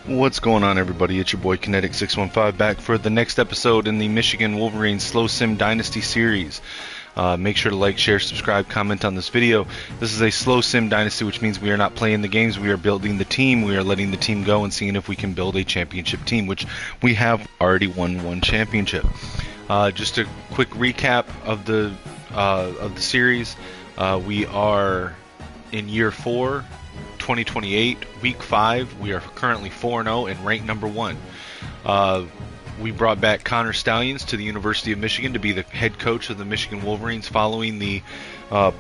What's going on, everybody? It's your boy Kinetic615 back for the next episode in the Michigan Wolverines Slow Sim Dynasty series. Make sure to like, share, subscribe, comment on this video. This is a slow sim dynasty, which means we are not playing the games. We are building the team. We are letting the team go and seeing if we can build a championship team, which we have already won one championship. Just a quick recap of the series. We are in year 4. 2028, week 5. We are currently 4-0 and ranked number 1. We brought back Connor Stalions to the University of Michigan to be the head coach of the Michigan Wolverines following the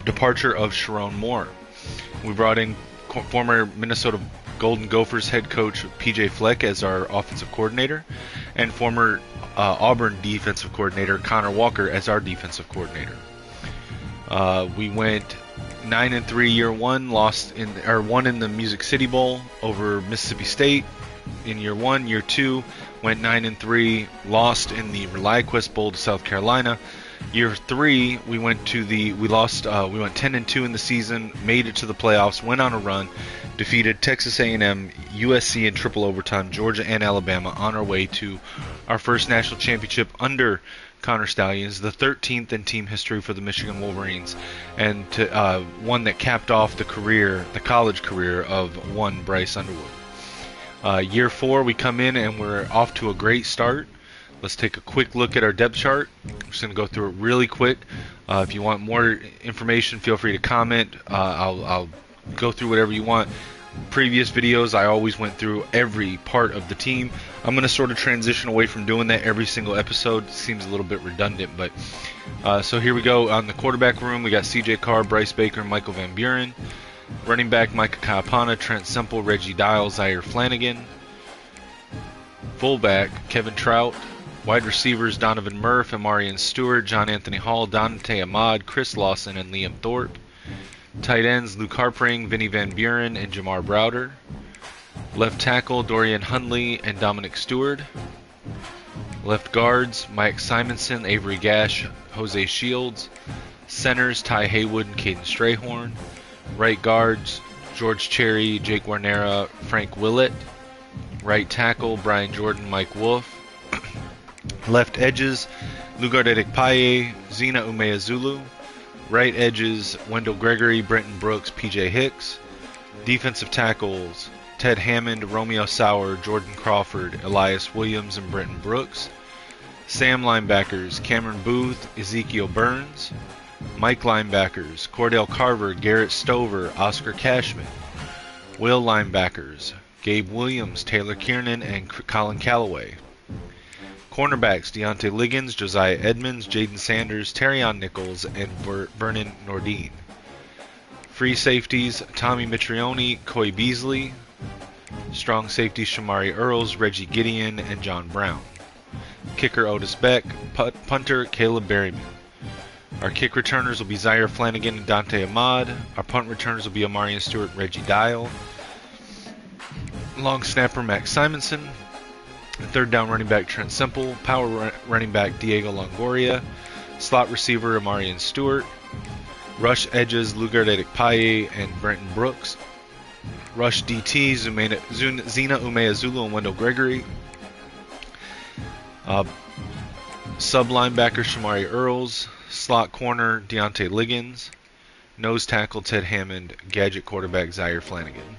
departure of Sharon Moore. We brought in former Minnesota Golden Gophers head coach PJ Fleck as our offensive coordinator, and former Auburn defensive coordinator Connor Walker as our defensive coordinator. We went 9-3 year 1, won in the Music City Bowl over Mississippi State in year 1. Year 2 went 9-3, lost in the ReliaQuest Bowl to South Carolina. Year 3 we went 10-2 in the season, made it to the playoffs, went on a run, defeated Texas A&M, USC in triple overtime, Georgia and Alabama on our way to our first national championship under Connor Stalions, the 13th in team history for the Michigan Wolverines, and one that capped off the college career of one Bryce Underwood. Year 4 we come in and we're off to a great start. Let's take a quick look at our depth chart. I'm just going to go through it really quick. If you want more information, feel free to comment. I'll go through whatever you want. Previous videos, I always went through every part of the team. I'm going to sort of transition away from doing that every single episode. Seems a little bit redundant, but so here we go. On the quarterback room, we got CJ Carr, Bryce Baker, Michael Van Buren. Running back, Micah Kaapana, Trent Semple, Reggie Dial, Zaire Flanagan. Fullback, Kevin Trout. Wide receivers, Donovan Murph, Amarian Stewart, John Anthony Hall, Dante Ahmad, Chris Lawson, and Liam Thorpe. Tight ends, Luke Harpring, Vinny Van Buren, and Jamar Browder. Left tackle, Dorian Hundley and Dominic Stewart. Left guards, Mike Simonson, Avery Gash, Jose Shields. Centers, Ty Haywood and Caden Strayhorn. Right guards, George Cherry, Jake Warnera, Frank Willett. Right tackle, Brian Jordan, Mike Wolf. Left edges, Lugard Edikpaye, Zina Umeazulu. Right edges, Wendell Gregory, Brenton Brooks, PJ Hicks. Defensive tackles, Ted Hammond, Romeo Sauer, Jordan Crawford, Elias Williams, and Brenton Brooks. Sam linebackers, Cameron Booth, Ezekiel Burns. Mike linebackers, Cordell Carver, Garrett Stover, Oscar Cashman. Will linebackers, Gabe Williams, Taylor Kiernan, and Colin Calloway. Cornerbacks, Deontay Liggins, Josiah Edmonds, Jaden Sanders, Terrion Nichols, and Vernon Nordine. Free safeties, Tommy Mitrione, Coy Beasley. Strong safeties, Shamari Earls, Reggie Gideon, and John Brown. Kicker, Otis Beck. Punter, Caleb Berryman. Our kick returners will be Zaire Flanagan and Dante Ahmad. Our punt returners will be Amarian Stewart and Reggie Dial. Long snapper, Max Simonson. Third down running back, Trent Semple. Power running back, Diego Longoria. Slot receiver, Amarian Stewart. Rush edges, Lugard Edikpaye and Brenton Brooks. Rush DT, Zina Umeazulu and Wendell Gregory. Sub linebacker, Shamari Earls. Slot corner, Deontay Liggins. Nose tackle, Ted Hammond. Gadget quarterback, Zaire Flanagan.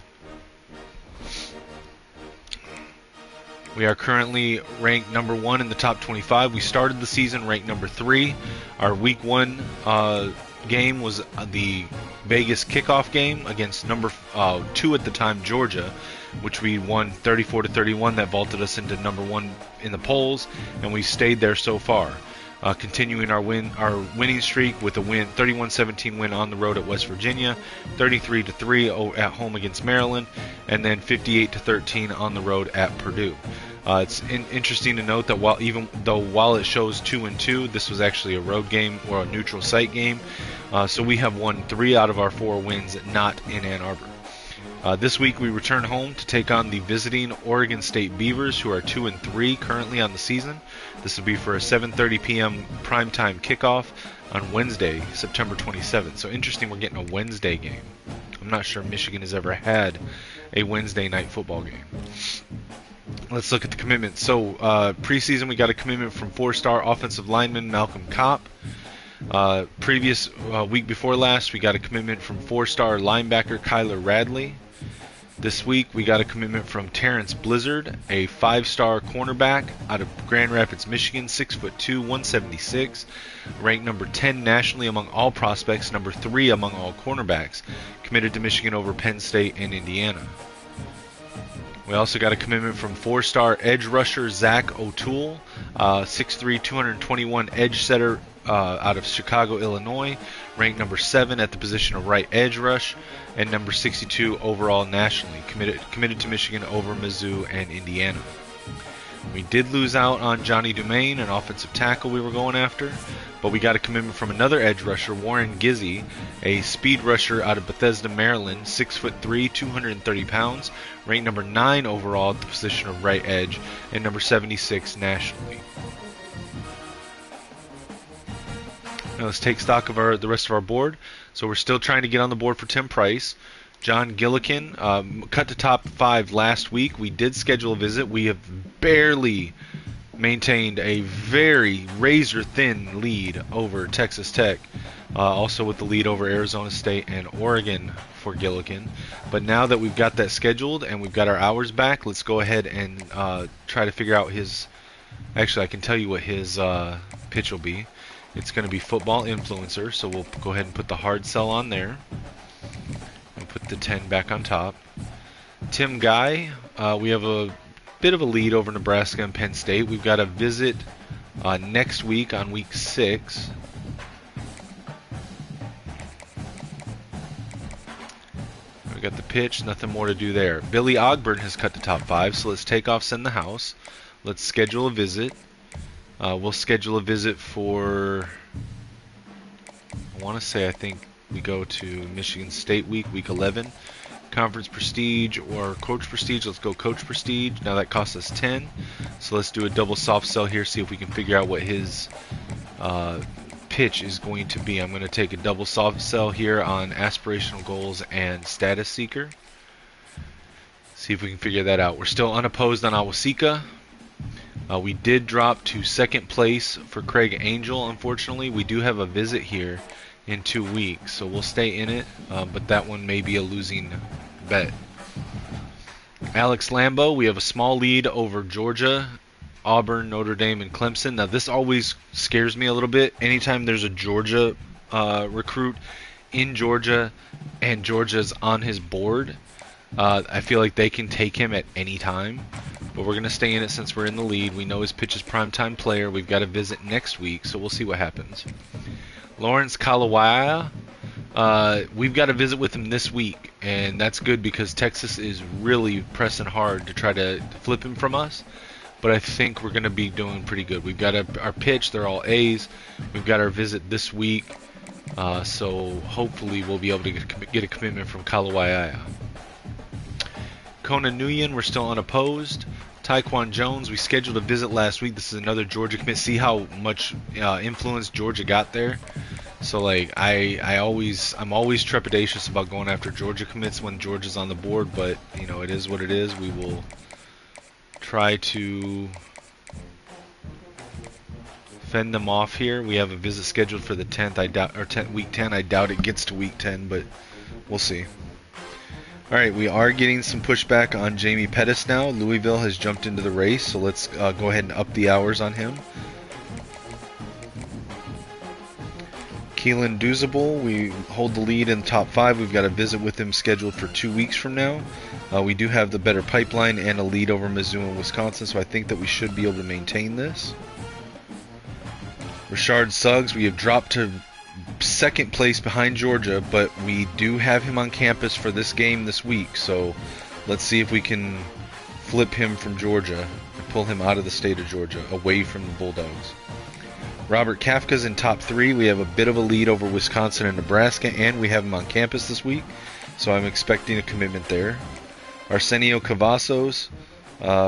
We are currently ranked number 1 in the top 25. We started the season ranked number 3. Our week 1 game was the Vegas kickoff game against number 2 at the time, Georgia, which we won 34-31. That vaulted us into number 1 in the polls, and we stayed there so far. Continuing our winning streak with a 31-17 win on the road at West Virginia, 33-3 at home against Maryland, and then 58-13 on the road at Purdue. It's interesting to note that while it shows 2-2, this was actually a road game or a neutral site game. So we have won 3 out of our 4 wins not in Ann Arbor. This week we return home to take on the visiting Oregon State Beavers, who are 2-3 currently on the season. This will be for a 7:30 p.m. primetime kickoff on Wednesday, September 27th. So interesting, we're getting a Wednesday game. I'm not sure Michigan has ever had a Wednesday night football game. Let's look at the commitment. So preseason, we got a commitment from 4-star offensive lineman Malcolm Kopp. Previous week before last, we got a commitment from 4-star linebacker Kyler Radley. This week, we got a commitment from Terrence Blizzard, a 5-star cornerback out of Grand Rapids, Michigan, 6'2", 176, ranked number 10 nationally among all prospects, number 3 among all cornerbacks, committed to Michigan over Penn State and Indiana. We also got a commitment from 4-star edge rusher Zach O'Toole, 6'3", 221 edge setter out of Chicago, Illinois, ranked number 7 at the position of right edge rush, and number 62 overall nationally, committed to Michigan over Mizzou and Indiana. We did lose out on Johnny Dumaine, an offensive tackle we were going after, but we got a commitment from another edge rusher, Warren Gizzy, a speed rusher out of Bethesda, Maryland, 6'3", 230 pounds, ranked number 9 overall at the position of right edge, and number 76 nationally. Now let's take stock of the rest of our board. So we're still trying to get on the board for Tim Price. John Gillikin cut to top 5 last week. We did schedule a visit. We have barely maintained a very razor-thin lead over Texas Tech. Also with the lead over Arizona State and Oregon for Gillikin. But now that we've got that scheduled and we've got our hours back, let's go ahead and try to figure out his... Actually, I can tell you what his pitch will be. It's going to be football influencer, so we'll go ahead and put the hard sell on there. And put the 10 back on top. Tim Guy, we have a bit of a lead over Nebraska and Penn State. We've got a visit next week on week 6. We got the pitch, nothing more to do there. Billy Ogburn has cut to top 5, so let's take off Send the House. Let's schedule a visit. We'll schedule a visit for, I think we go to Michigan State week 11. Conference Prestige or Coach Prestige. Let's go Coach Prestige. Now that costs us 10. So let's do a double soft sell here, see if we can figure out what his pitch is going to be. I'm going to take a double soft sell here on Aspirational Goals and Status Seeker. See if we can figure that out. We're still unopposed on Awasika. We did drop to 2nd place for Craig Angel, unfortunately. We do have a visit here in 2 weeks, so we'll stay in it, but that one may be a losing bet. Alex Lambo, we have a small lead over Georgia, Auburn, Notre Dame, and Clemson. Now, this always scares me a little bit. Anytime there's a Georgia recruit in Georgia and Georgia's on his board, I feel like they can take him at any time. But we're going to stay in it since we're in the lead. We know his pitch is primetime player. We've got a visit next week, so we'll see what happens. Lawrence Kalawaya, we've got a visit with him this week, and that's good because Texas is really pressing hard to try to flip him from us. But I think we're going to be doing pretty good. We've got our pitch. They're all A's. We've got our visit this week, so hopefully we'll be able to get a commitment from Kalawaya. Kona Nguyen, we're still unopposed. Tyquan Jones, we scheduled a visit last week. This is another Georgia commit. See how much influence Georgia got there? So like I'm always trepidatious about going after Georgia commits when Georgia's on the board, but you know, it is what it is. We will try to fend them off here. We have a visit scheduled for the 10th. Week 10. I doubt it gets to week 10, but we'll see. Alright, we are getting some pushback on Jamie Pettis now. Louisville has jumped into the race, so let's go ahead and up the hours on him. Keelan Doozable, we hold the lead in the top 5. We've got a visit with him scheduled for 2 weeks from now. We do have the better pipeline and a lead over Mizzou and Wisconsin, so I think that we should be able to maintain this. Rashard Suggs, we have dropped to 2nd place behind Georgia, but we do have him on campus for this game this week, so let's see if we can flip him from Georgia and pull him out of the state of Georgia, away from the Bulldogs. Robert Kafka's in top 3. We have a bit of a lead over Wisconsin and Nebraska, and we have him on campus this week, so I'm expecting a commitment there. Arsenio Cavazos,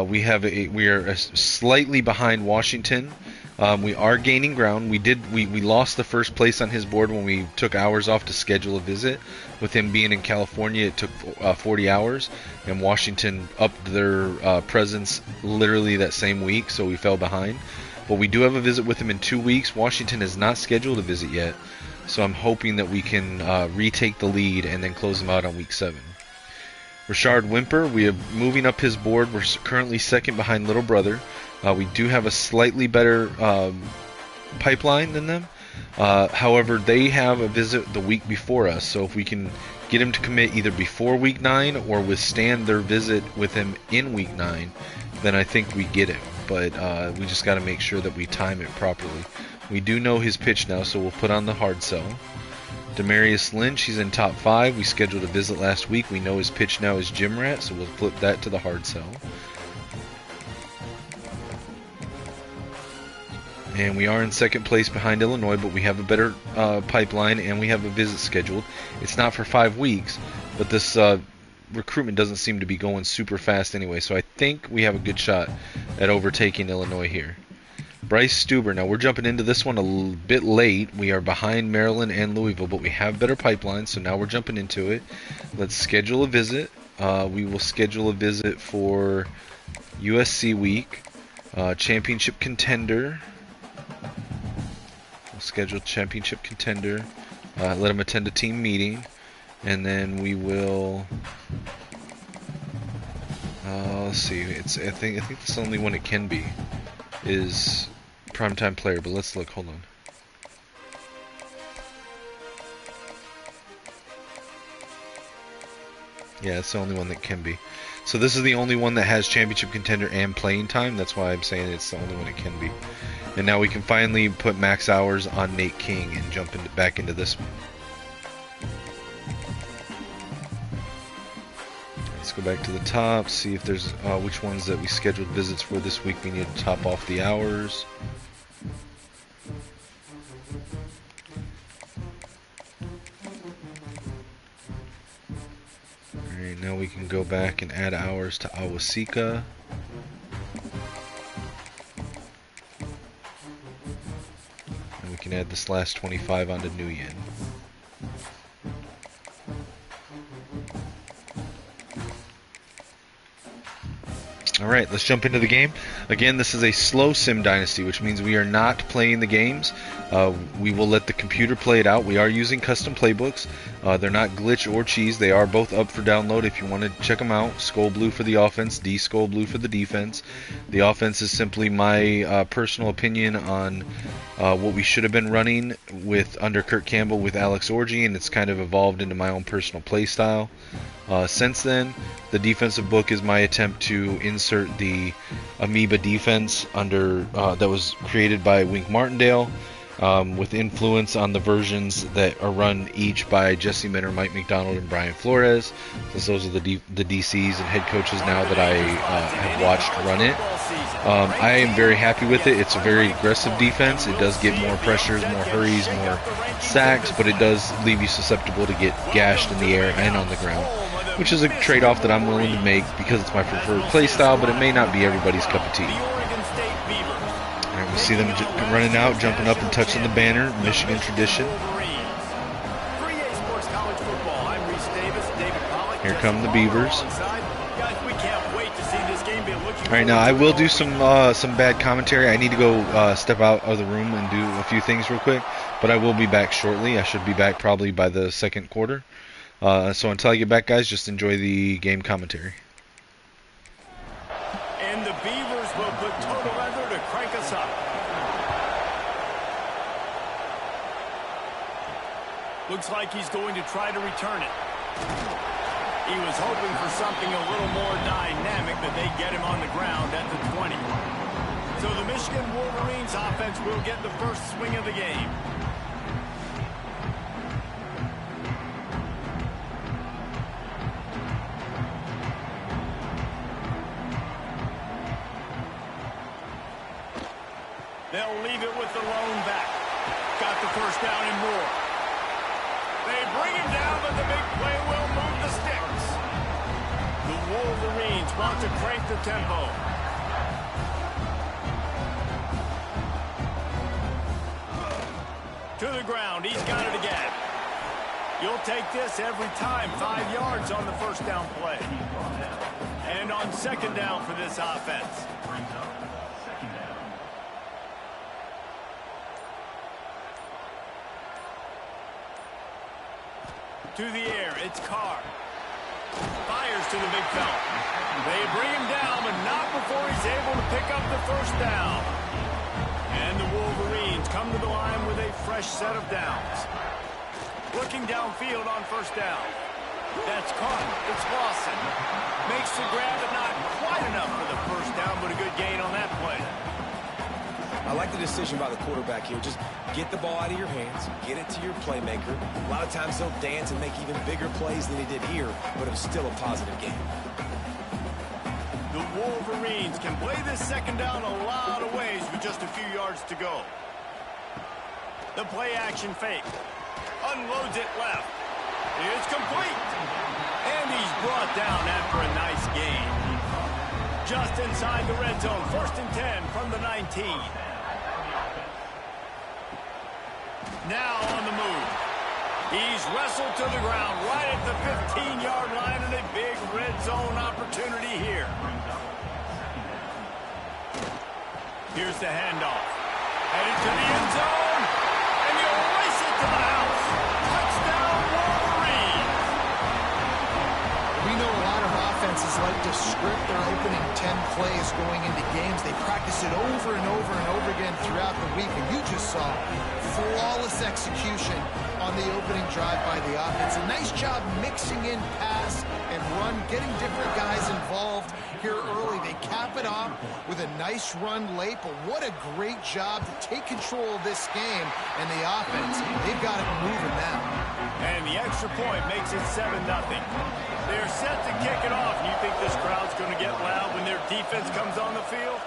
we are slightly behind Washington. We are gaining ground. We lost the first place on his board when we took hours off to schedule a visit. With him being in California, it took 40 hours, and Washington upped their presence literally that same week, so we fell behind. But we do have a visit with him in 2 weeks. Washington has not scheduled a visit yet, so I'm hoping that we can retake the lead and then close him out on week 7. Rashard Wimper, we are moving up his board. We're currently second behind Little Brother. We do have a slightly better pipeline than them. However, they have a visit the week before us, so if we can get him to commit either before week 9 or withstand their visit with him in week 9, then I think we get him. But we just got to make sure that we time it properly. We do know his pitch now, so we'll put on the hard sell. Demarius Lynch, he's in top 5. We scheduled a visit last week. We know his pitch now is Gym Rat, so we'll flip that to the hard sell. And we are in second place behind Illinois, but we have a better pipeline, and we have a visit scheduled. It's not for 5 weeks, but this recruitment doesn't seem to be going super fast anyway, so I think we have a good shot at overtaking Illinois here. Bryce Stuber, now we're jumping into this one a bit late. We are behind Maryland and Louisville, but we have better pipelines, so now we're jumping into it. Let's schedule a visit. We will schedule a visit for USC week, championship contender. We'll schedule championship contender. Let him attend a team meeting, and then we will. Let's see. I think that's the only one it can be. Is primetime player, but let's look. Hold on. Yeah, it's the only one that can be. So this is the only one that has championship contender and playing time. That's why I'm saying it's the only one it can be. And now we can finally put max hours on Nate King and jump back into this one. Let's go back to the top, see if there's which ones that we scheduled visits for this week. We need to top off the hours. Alright, now we can go back and add hours to Awasika. And we can add this last 25 onto Nguyen. Alright, let's jump into the game. Again, this is a slow sim dynasty, which means we are not playing the games. We will let the computer play it out. We are using custom playbooks. They're not glitch or cheese. They are both up for download if you want to check them out. Skull Blue for the offense, D Skull Blue for the defense. The offense is simply my personal opinion on what we should have been running with under Kirk Campbell with Alex Orji, and it's kind of evolved into my own personal play style. Since then, the defensive book is my attempt to insert the Amoeba defense under that was created by Wink Martindale, with influence on the versions that are run each by Jesse Minter, Mike McDonald, and Brian Flores, since those are the DCs and head coaches now that I have watched run it. I am very happy with it. It's a very aggressive defense. It does get more pressures, more hurries, more sacks, but it does leave you susceptible to get gashed in the air and on the ground, which is a trade-off that I'm willing to make because it's my preferred play style, but it may not be everybody's cup of tea. Alright, we see them running out, jumping up and touching the banner, Michigan tradition. Here come the Beavers. Alright, now I will do some bad commentary. I need to go step out of the room and do a few things real quick, but I will be back shortly. I should be back probably by the second quarter. So until I get back, guys, just enjoy the game commentary. And the Beavers will put total weather to crank us up. Looks like he's going to try to return it. He was hoping for something a little more dynamic, that they get him on the ground at the 20. So the Michigan Wolverines offense will get the first swing of the game. They'll leave it with the lone back. Got the first down and more. They bring him down, but the big play will move the sticks. The Wolverines want to crank the tempo. To the ground. He's got it again. You'll take this every time. 5 yards on the first down play. And on second down for this offense. To the air, it's Carr. Fires to the big fella. They bring him down, but not before he's able to pick up the first down. And the Wolverines come to the line with a fresh set of downs. Looking downfield on first down. That's caught. It's Lawson. Makes the grab, but not quite enough for the first down, but a good gain on that play. I like the decision by the quarterback here. Just get the ball out of your hands, get it to your playmaker. A lot of times he'll dance and make even bigger plays than he did here, but it was still a positive game. The Wolverines can play this second down a lot of ways with just a few yards to go. The play action fake. Unloads it left. It's complete. And he's brought down after a nice gain. Just inside the red zone. 1st and 10 from the 19. Now on the move. He's wrestled to the ground right at the 15-yard line, and a big red zone opportunity here. Here's the handoff. Headed to the end zone, and he'll race it to the house. Touchdown, Wolverines. We know a lot of offenses like to script their opening 10 plays going into games. They practice it over and over and over again throughout the week, and you just saw flawless execution on the opening drive by the offense. A nice job mixing in pass and run, getting different guys involved here early. They cap it off with a nice run late, but what a great job to take control of this game. And the offense, they've got it moving now. And the extra point makes it 7-0. They're set to kick it off. You think this crowd's going to get loud when their defense comes on the field?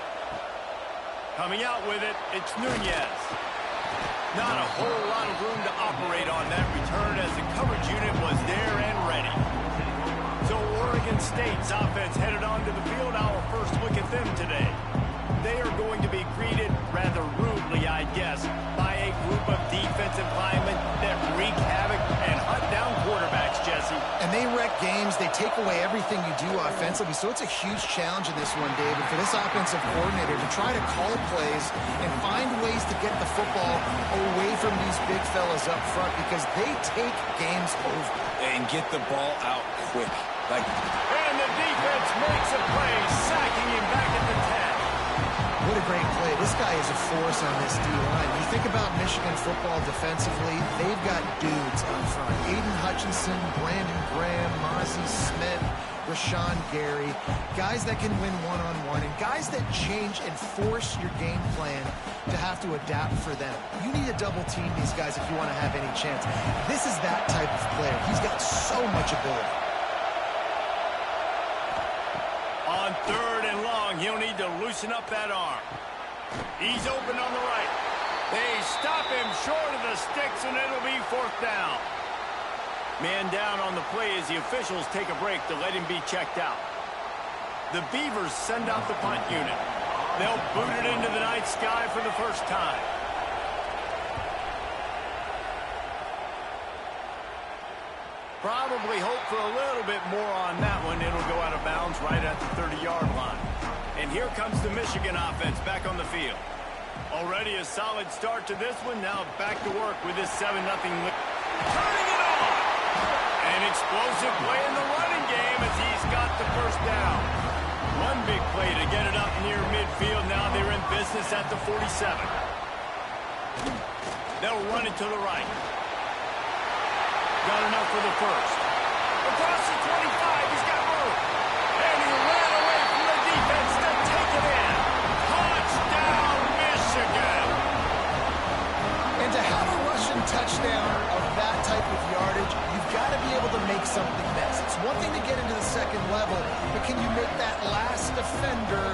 Coming out with it, it's Nunez. Not a whole lot of room to operate on that return as the coverage unit was there and ready. So Oregon State's offense headed onto the field. Our first look at them today. They are going to be greeted rather rudely, I guess, by a group of defensive linemen that wreak havoc and hunt down quarterbacks, Jesse. And they wreck games. They take away everything you do offensively. So it's a huge challenge in this one, David, for this offensive coordinator to try to call plays and find ways to get the football away from these big fellas up front, because they take games over. And get the ball out quick. And the defense makes a play, sacking him back at the 10. What a great play. This guy is a force on this D-line. You think about Michigan football defensively, they've got dudes up front. Aiden Hutchinson, Brandon Graham, Mozzie Smith, Rashawn Gary. Guys that can win one-on-one, and guys that change and force your game plan to have to adapt for them. You need to double-team these guys if you want to have any chance. This is that type of player. He's got so much ability. On 3rd and long, he'll need to loosen up that arm. He's open on the right. They stop him short of the sticks, and it'll be 4th down. Man down on the play as the officials take a break to let him be checked out. The Beavers send out the punt unit. They'll boot it into the night sky for the first time. Probably hope for a little bit more on that one. It'll go out of bounds right at the 30-yard line. And here comes the Michigan offense back on the field. Already a solid start to this one. Now back to work with this 7-0 lead. Turning it on! An explosive play in the running game as he's got the first down. One big play to get it up near midfield. Now they're in business at the 47. They'll run it to the right. Got enough for the first. Across the 25, he's got room. And he ran away from the defense to take it in. Touchdown, Michigan. And to have a rushing touchdown of that type of yardage, you've got to be able to make something miss. It's one thing to get into the second level, but can you make that last defender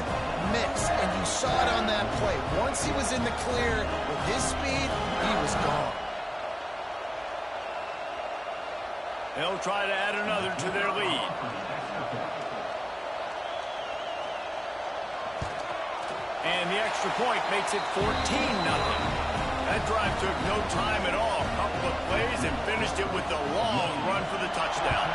miss? And you saw it on that play. Once he was in the clear with his speed, he was gone. They'll try to add another to their lead. And the extra point makes it 14-0. That drive took no time at all. A couple of plays and finished it with the long run for the touchdown.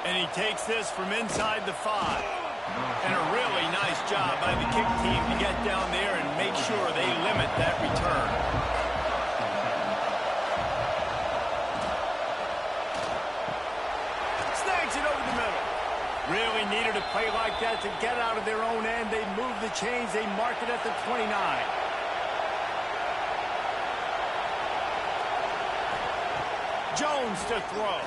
And he takes this from inside the 5. And a really nice job by the kick team to get down there and make sure they limit that return. Snags it over the middle. Really needed a play like that to get out of their own end. They move the chains. They mark it at the 29. Jones to throw.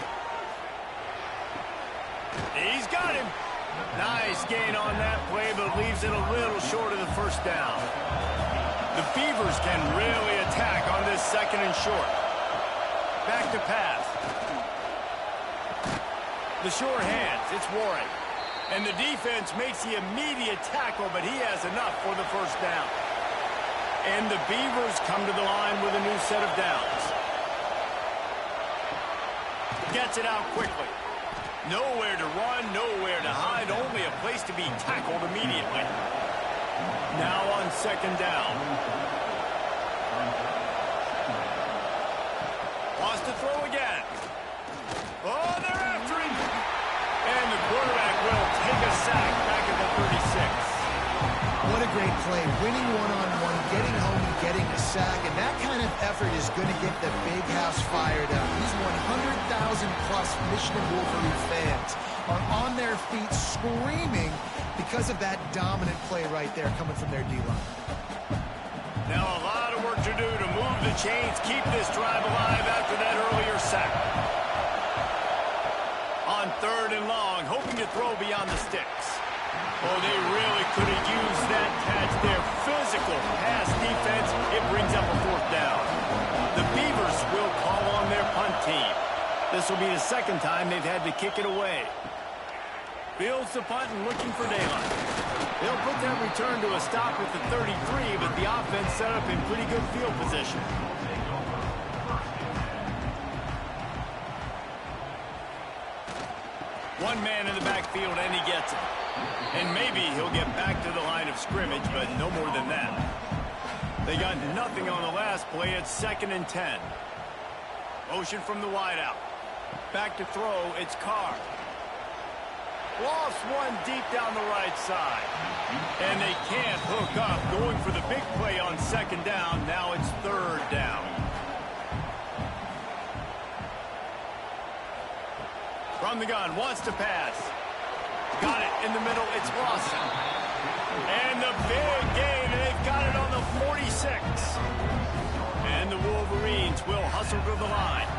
He's got him. Nice gain on that play, but leaves it a little short of the first down. The Beavers can really attack on this 2nd and short. Back to pass. The sure hands, it's Warren. And the defense makes the immediate tackle, but he has enough for the first down. And the Beavers come to the line with a new set of downs. Gets it out quickly. Nowhere to run, nowhere to hide, only a place to be tackled immediately. Now on 2nd down. Wants to throw again. Oh, they're after him. And the quarterback will take a sack back at the 36. What a great play. Winning one-on-one, getting home, and getting a sack. And that kind of effort is going to get the big house fired up. These 100,000-plus Michigan Wolverine fans are on their feet screaming because of that dominant play right there coming from their D-line. Now a lot of work to do to move the chains, keep this drive alive after that earlier sack. On 3rd and long, hoping to throw beyond the sticks. Oh, they really could have used that catch there. Physical pass defense. It brings up a 4th down. The Beavers will call on their punt team. This will be the 2nd time they've had to kick it away. Fields the punt and looking for daylight. They'll put that return to a stop at the 33, but the offense set up in pretty good field position. One man in the backfield, and he gets it. And maybe he'll get back to the line of scrimmage, but no more than that. They got nothing on the last play. It's 2nd and 10. Motion from the wideout. Back to throw. It's Carr. Lost one deep down the right side. And they can't hook up. Going for the big play on 2nd down. Now it's 3rd down. From the gun, wants to pass. Got it in the middle, it's Lawson. And the big gain, and they've got it on the 46. And the Wolverines will hustle to the line.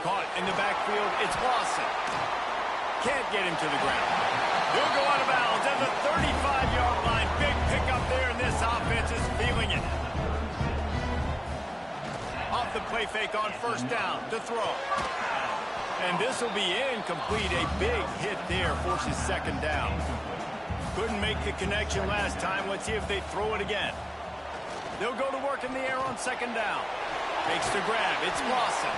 Caught in the backfield, it's Lawson. Can't get him to the ground. He'll go out of bounds at the 35-yard line. Big pickup there, and this offense is feeling it. Off the play fake on 1st down to throw. And this will be incomplete. A big hit there forces 2nd down. Couldn't make the connection last time. Let's see if they throw it again. They'll go to work in the air on 2nd down. Makes the grab. It's Lawson.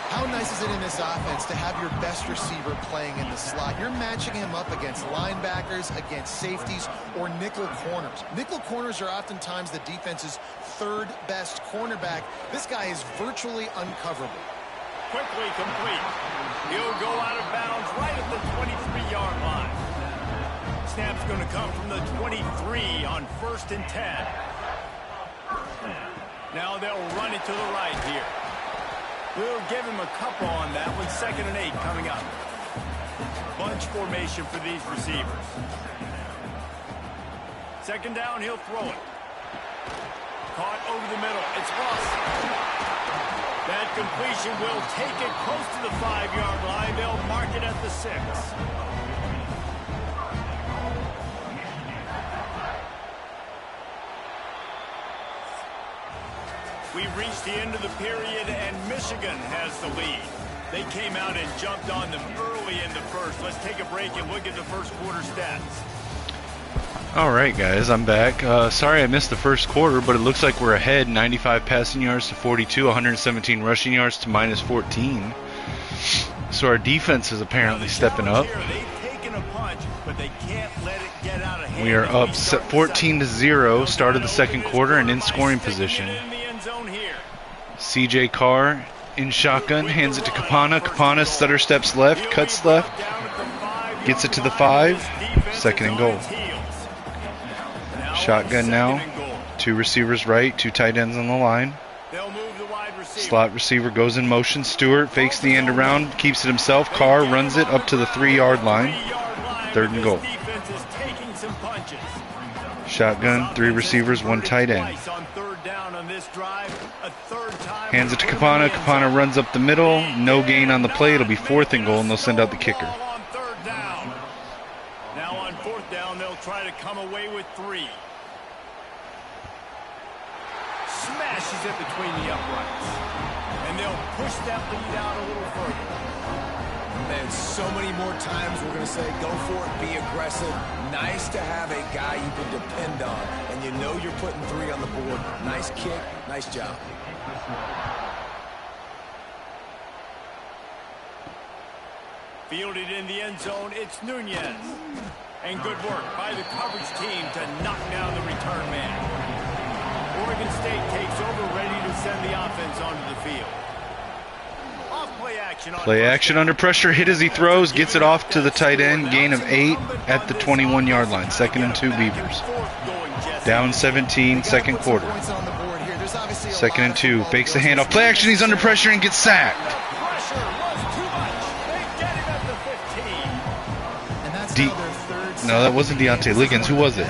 How nice is it in this offense to have your best receiver playing in the slot? You're matching him up against linebackers, against safeties, or nickel corners. Nickel corners are oftentimes the defense's 3rd best cornerback. This guy is virtually uncoverable. Quickly complete. He'll go out of bounds right at the 23-yard line. Snap's going to come from the 23 on 1st and 10. Now they'll run it to the right here. We'll give him a couple on that one. 2nd and 8 coming up. Bunch formation for these receivers. 2nd down, he'll throw it. Caught over the middle. It's Lawson. That completion will take it close to the 5-yard line. They'll mark it at the 6. We've reached the end of the period, and Michigan has the lead. They came out and jumped on them early in the first. Let's take a break and look at the first quarter stats. All right, guys, I'm back. Sorry I missed the first quarter, but it looks like we're ahead 95 passing yards to 42, 117 rushing yards to -14. So our defense is apparently stepping up. We are up 14-0, start of the second quarter, and in scoring position. CJ Carr in shotgun, hands it to Capana. Capana stutter steps left, cuts left, gets it to the 5, 2nd and goal. Shotgun now, 2 receivers right, 2 tight ends on the line. Slot receiver goes in motion. Stewart fakes the end around, keeps it himself. Carr runs it up to the 3-yard line. 3rd and goal. Shotgun, 3 receivers, 1 tight end. Hands it to Capana. Capana runs up the middle. No gain on the play. It'll be 4th and goal, and they'll send out the kicker. Now on 4th down, they'll try to come away with 3. Smashes it between the uprights. And they'll push that lead out a little further. Man, so many more times we're going to say, go for it, be aggressive. Nice to have a guy you can depend on. And you know you're putting 3 on the board. Nice kick, nice job. Fielded in the end zone, it's Nunez. And good work by the coverage team to knock down the return man. Oregon State takes over, ready to send the offense onto the field. Play action under pressure, hit as he throws, gets it off to the tight end, gain of 8 at the 21-yard line. 2nd and 2 Beavers. Down 17, second quarter. 2nd and 2, fakes the handoff. Play action, he's under pressure and gets sacked. No, that wasn't Deontay Liggins. Who was it?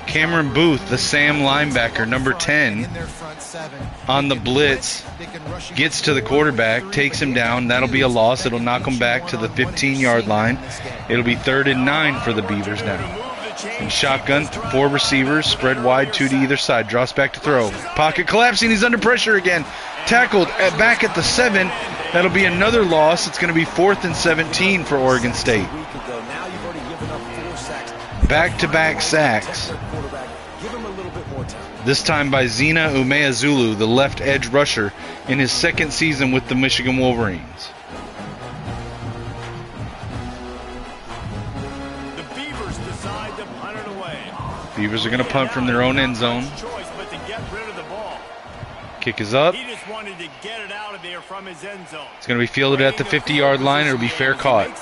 Cameron Booth, the Sam linebacker, number 10, on the blitz, gets to the quarterback, takes him down. That'll be a loss. It'll knock him back to the 15-yard line. It'll be 3rd and 9 for the Beavers now. And shotgun, 4 receivers, spread wide, 2 to either side. Draws back to throw. Pocket collapsing. He's under pressure again. Tackled back at the 7. That'll be another loss. It's going to be 4th and 17 for Oregon State. Back-to-back sacks. This time by Zina Umeazulu, the left edge rusher, in his 2nd season with the Michigan Wolverines. The Beavers decide to punt it away. Beavers are going to punt from their own end zone. Kick is up. He just wanted to get it out of there from his end zone. It's going to be fielded at the 50-yard line. It'll be fair caught.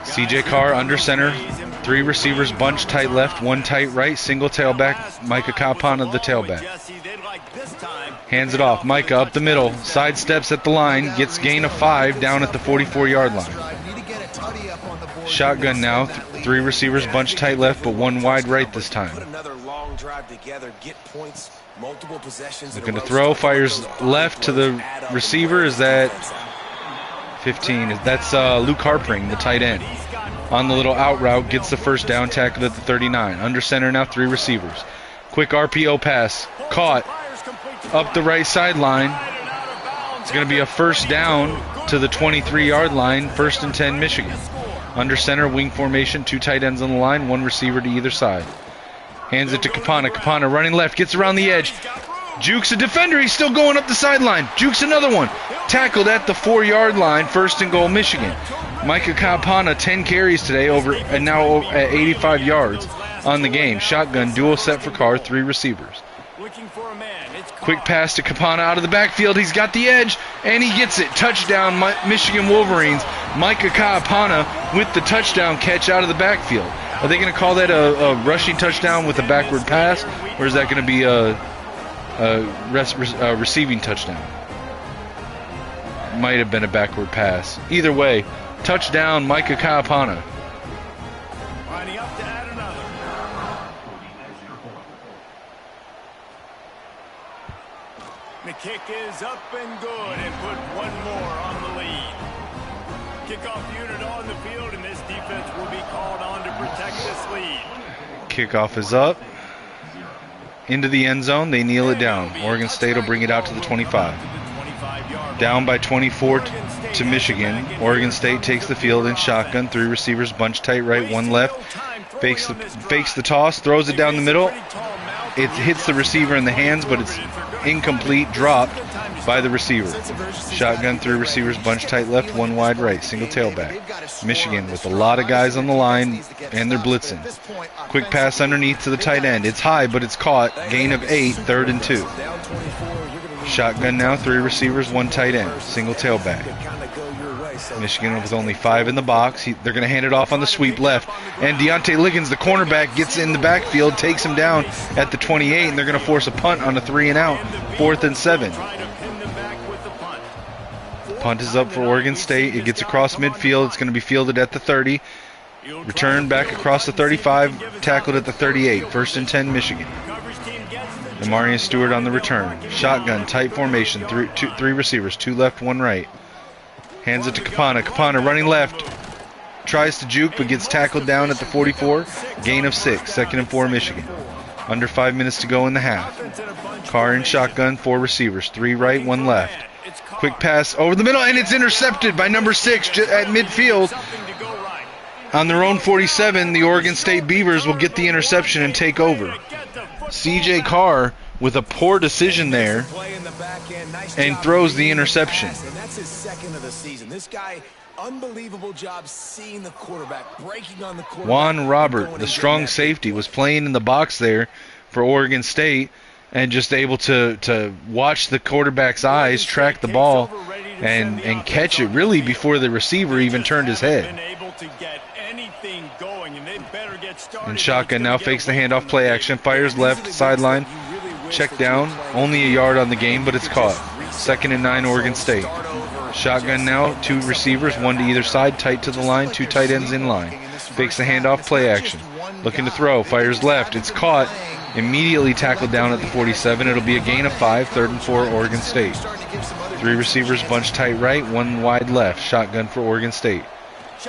CJ Carr under center. 3 receivers bunch tight left, 1 tight right, single tailback. Micah Capana the tailback. Hands it off. Micah up the middle. Sidesteps at the line. Gets gain of 5 down at the 44-yard line. Shotgun now. 3 receivers bunch tight left, but 1 wide right this time. Looking to throw. Fires left to the receiver. Is that 15? That's Luke Harpring, the tight end. On the little out route, gets the first down, tackled at the 39. Under center now, 3 receivers. Quick RPO pass. Caught. Up the right sideline. It's going to be a first down to the 23-yard line. 1st and 10, Michigan. Under center, wing formation, 2 tight ends on the line, 1 receiver to either side. Hands it to Capana. Capana running left, gets around the edge. Jukes a defender. He's still going up the sideline. Jukes another one. Tackled at the 4-yard line. 1st and goal, Michigan. Micah Capana, 10 carries today, and now at 85 yards on the game. Shotgun, dual set for Carr, 3 receivers. Quick pass to Capana out of the backfield. He's got the edge, and he gets it. Touchdown, Michigan Wolverines. Micah Capana with the touchdown catch out of the backfield. Are they going to call that a rushing touchdown with a backward pass, or is that going to be a receiving touchdown? Might have been a backward pass. Either way, touchdown, Micah Capana. Lining up to add another. The kick is up and good, and put 1 more on the lead. Kickoff unit on the field, and this defense will be called on to protect this lead. Kickoff is up. Into the end zone, they kneel it down. Oregon State will bring it out to the 25. Down by 24 to Michigan. Oregon State takes the field in shotgun. 3 receivers bunch tight right, 1 left. Fakes the toss, throws it down the middle. It hits the receiver in the hands, but it's incomplete, dropped by the receiver. Shotgun, 3 receivers, bunch tight left, 1 wide right, single tailback. Michigan with a lot of guys on the line, and they're blitzing. Quick pass underneath to the tight end. It's high, but it's caught. Gain of 8, 3rd and 2. Shotgun now, 3 receivers, 1 tight end, single tailback. Michigan with only 5 in the box. They're going to hand it off on the sweep left. And Deontay Liggins, the cornerback, gets in the backfield, takes him down at the 28, and they're going to force a punt on a 3 and out, 4th and 7. Punt is up for Oregon State. It gets across midfield. It's going to be fielded at the 30. Return back across the 35, tackled at the 38. 1st and 10, Michigan. Amarian Stewart on the return. Shotgun, tight formation, 3 receivers, 2 left, 1 right. Hands it to Capana. Capana running left. Tries to juke, but gets tackled down at the 44. Gain of 6. 2nd and 4, Michigan. Under 5 minutes to go in the half. Carr in shotgun, 4 receivers, 3 right, 1 left. Quick pass over the middle, and it's intercepted by number 6 at midfield. On their own 47, the Oregon State Beavers will get the interception and take over. C.J. Carr with a poor decision there and throws the interception. And that's his 2nd of the season. This guy, unbelievable job seeing the quarterback, breaking on the quarterback. Juan Robert, the strong safety, was playing in the box there for Oregon State and just able to watch the quarterback's eyes, track the ball, and catch it really before the receiver even turned his head. And shotgun now fakes the handoff, play action, fires left, sideline, check down, only a yard on the game, but it's caught. 2nd and 9, Oregon State. Shotgun now, 2 receivers, 1 to either side, tight to the line, 2 tight ends in line. Fakes the handoff, play action. Looking to throw, fires left, it's caught, immediately tackled down at the 47. It'll be a gain of 5, 3rd and 4, Oregon State. 3 receivers, bunch tight right, 1 wide left. Shotgun for Oregon State.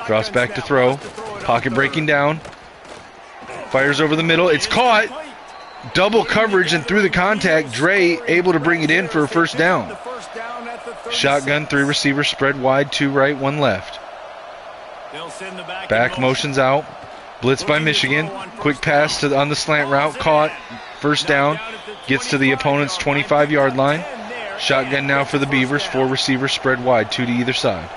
Drops back to throw, pocket breaking down. Fires over the middle. It's caught. Double coverage and through the contact. Dre able to bring it in for a 1st down. Shotgun, 3 receivers, spread wide, 2 right, 1 left. Back motions out. Blitz by Michigan. Quick pass on the slant route. Caught. 1st down. Gets to the opponent's 25-yard line. Shotgun now for the Beavers. 4 receivers, spread wide, 2 to either side.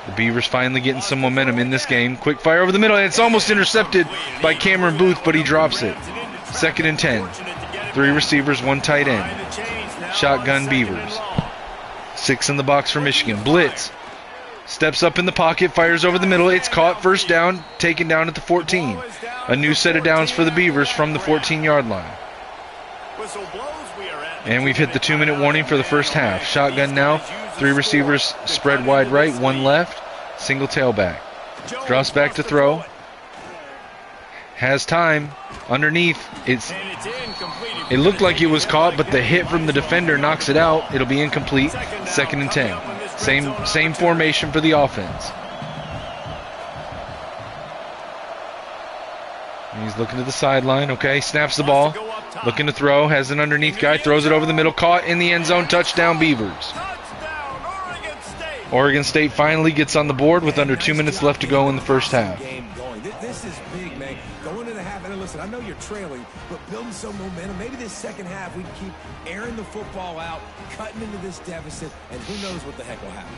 The Beavers finally getting some momentum in this game. Quick fire over the middle, and it's almost intercepted by Cameron Booth, but he drops it. 2nd and 10. 3 receivers, 1 tight end. Shotgun Beavers. 6 in the box for Michigan. Blitz. Steps up in the pocket, fires over the middle. It's caught, 1st down, taken down at the 14. A new set of downs for the Beavers from the 14-yard line. And we've hit the 2-minute warning for the 1st half. Shotgun now. 3 receivers, spread wide right, 1 left, single tailback. Drops back to throw. Has time. Underneath. It looked like it was caught, but the hit from the defender knocks it out. It'll be incomplete. 2nd and 10. Same formation for the offense. He's looking to the sideline. Okay, snaps the ball. Looking to throw. Has an underneath guy. Throws it over the middle. Caught in the end zone. Touchdown, Beavers. Oregon State finally gets on the board with under 2 minutes left to go in the 1st half. This is big, man. Going into the half, and listen, I know you're trailing, but building some momentum. Maybe this 2nd half we can keep airing the football out, cutting into this deficit, and who knows what the heck will happen.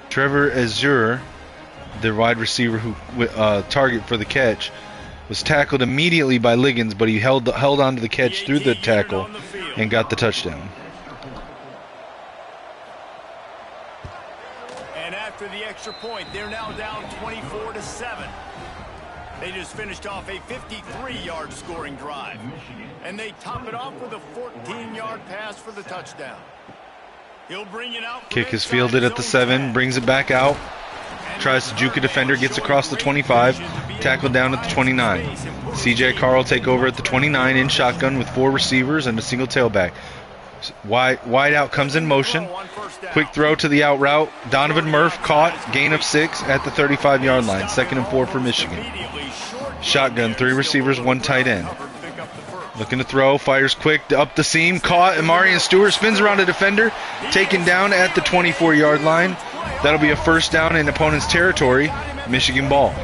Trevor Azure, the wide receiver who target for the catch, was tackled immediately by Liggins, but he held on to the catch through the tackle and got the touchdown. After the extra point, they're now down 24-7. They just finished off a 53-yard scoring drive. And they top it off with a 14-yard pass for the touchdown. He'll bring it out. Kick is fielded at the 7, brings it back out. Tries to juke a defender, gets across the 25, tackled down at the 29. C.J. Carr will take over at the 29 in shotgun with 4 receivers and a single tailback. Wide out comes in motion. Quick throw to the out route. Donovan Murph caught. Gain of 6 at the 35-yard line. 2nd and 4 for Michigan. Shotgun, 3 receivers, 1 tight end. Looking to throw. Fires quick up the seam. Caught. Amarian Stewart spins around a defender. Taken down at the 24-yard line. That'll be a 1st down in opponent's territory. Michigan ball.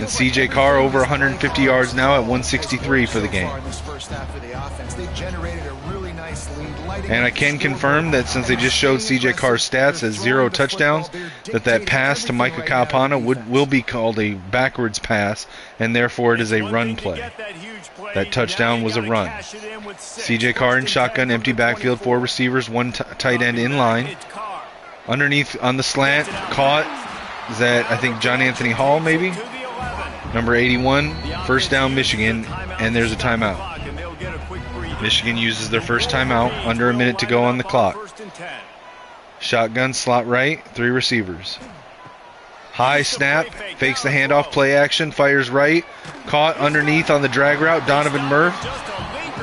And C.J. Carr over 150 yards now at 163 for the game. And I can confirm that since they just showed C.J. Carr's stats as 0 touchdowns, that pass to Micah Kapana will be called a backwards pass, and therefore it is a run play. That touchdown was a run. C.J. Carr in shotgun, empty backfield, 4 receivers, 1 tight end in line. Underneath on the slant, caught. Is that, I think, John Anthony Hall, maybe? Number 81, first down Michigan, and there's a timeout. Michigan uses their first timeout, under a minute to go on the clock. Shotgun, slot right, 3 receivers. High snap, fakes the handoff, play action, fires right. Caught underneath on the drag route, Donovan Murph.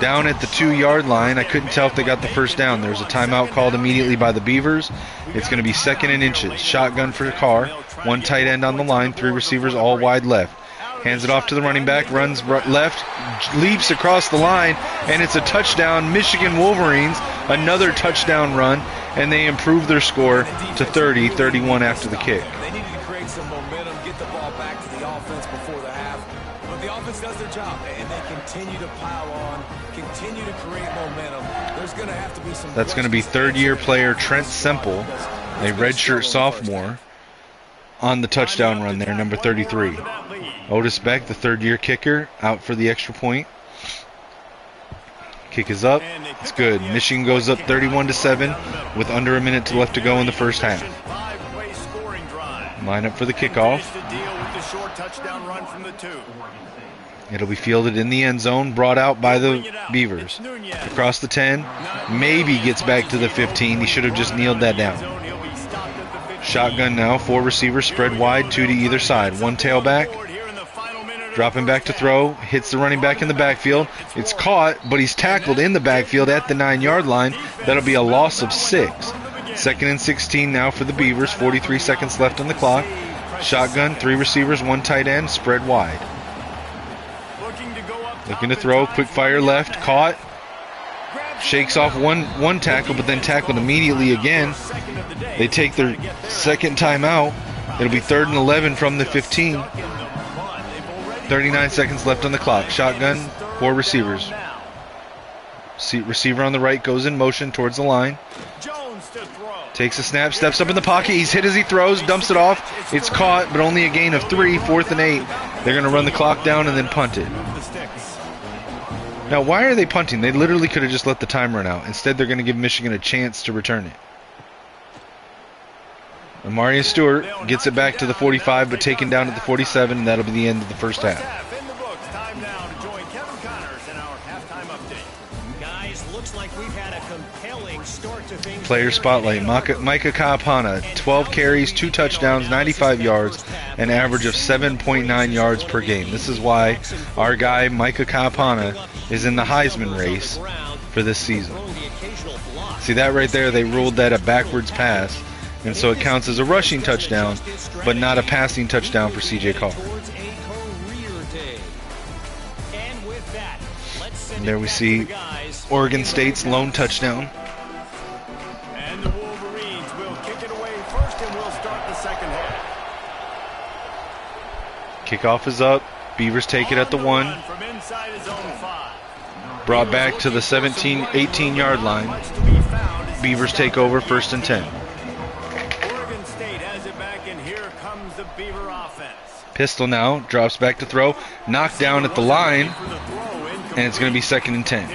Down at the 2-yard line. I couldn't tell if they got the first down. There's a timeout called immediately by the Beavers. It's going to be 2nd and inches. Shotgun for Carr. 1 tight end on the line, 3 receivers all wide left. Hands it off to the running back, runs left, leaps across the line, and it's a touchdown. Michigan Wolverines, another touchdown run, and they improve their score to 30-31 after the kick. They needed to create some momentum, get the ball back to the offense before the half. But the offense does their job, and they continue to pile on, continue to create momentum. There's going to have to be some... That's going to be 3rd-year player Trent Semple, a redshirt sophomore, on the touchdown run there, number 33. Otis Beck, the 3rd-year kicker, out for the extra point. Kick is up. It's good. Michigan goes up 31-7 with under a minute left to go in the first half. Line up for the kickoff. It'll be fielded in the end zone, brought out by the Beavers. Across the 10, maybe gets back to the 15. He should have just kneeled that down. Shotgun now, 4 receivers spread wide, 2 to either side. 1 tailback. Dropping back to throw, hits the running back in the backfield. It's caught, but he's tackled in the backfield at the 9-yard line. That'll be a loss of 6. 2nd and 16 now for the Beavers. 43 seconds left on the clock. Shotgun, 3 receivers, 1 tight end, spread wide. Looking to throw, quick fire left, caught. Shakes off one tackle, but then tackled immediately again. They take their 2nd timeout. It'll be 3rd and 11 from the 15. 39 seconds left on the clock. Shotgun, 4 receivers. Receiver on the right goes in motion towards the line. Takes a snap, steps up in the pocket. He's hit as he throws, dumps it off. It's caught, but only a gain of 3, 4th and 8. They're going to run the clock down and then punt it. Now, why are they punting? They literally could have just let the time run out. Instead, they're going to give Michigan a chance to return it. Amarian Stewart gets it back to the 45, but taken down at the 47, and that'll be the end of the first half. Time now to join Kevin Connors in our halftime update. Guys, looks like we've had a compelling start to things. Player spotlight. Micah Kapana, 12 carries, 2 touchdowns, 95 yards, an average of 7.9 yards per game. This is why our guy, Micah Kapana, is in the Heisman race for this season. See that right there? They ruled that a backwards pass. And so it counts as a rushing touchdown, but not a passing touchdown for C.J. Carr. And there we see Oregon State's lone touchdown. And the Wolverines will kick it away first, and we'll start the second half. Kickoff is up. Beavers take it at the 1. Brought back to the 17, 18-yard line. Beavers take over 1st and 10. Pistol now, drops back to throw, knocked down at the line, and it's going to be 2nd and 10.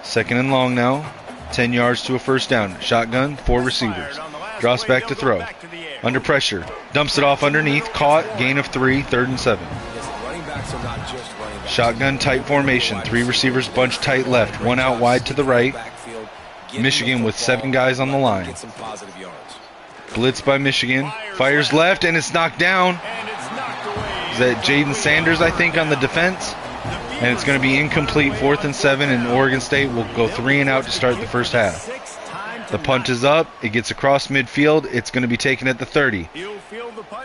2nd and long now, 10 yards to a first down. Shotgun, 4 receivers. Drops back to throw. Under pressure, dumps it off underneath, caught, gain of 3, 3rd and 7. Shotgun, tight formation, 3 receivers bunched tight left, 1 out wide to the right. Michigan with 7 guys on the line. Blitz by Michigan. Fires left, and it's knocked down. Is that Jaden Sanders, I think, on the defense? And it's going to be incomplete, 4th and 7, and Oregon State will go 3 and out to start the first half. The punt is up. It gets across midfield. It's going to be taken at the 30.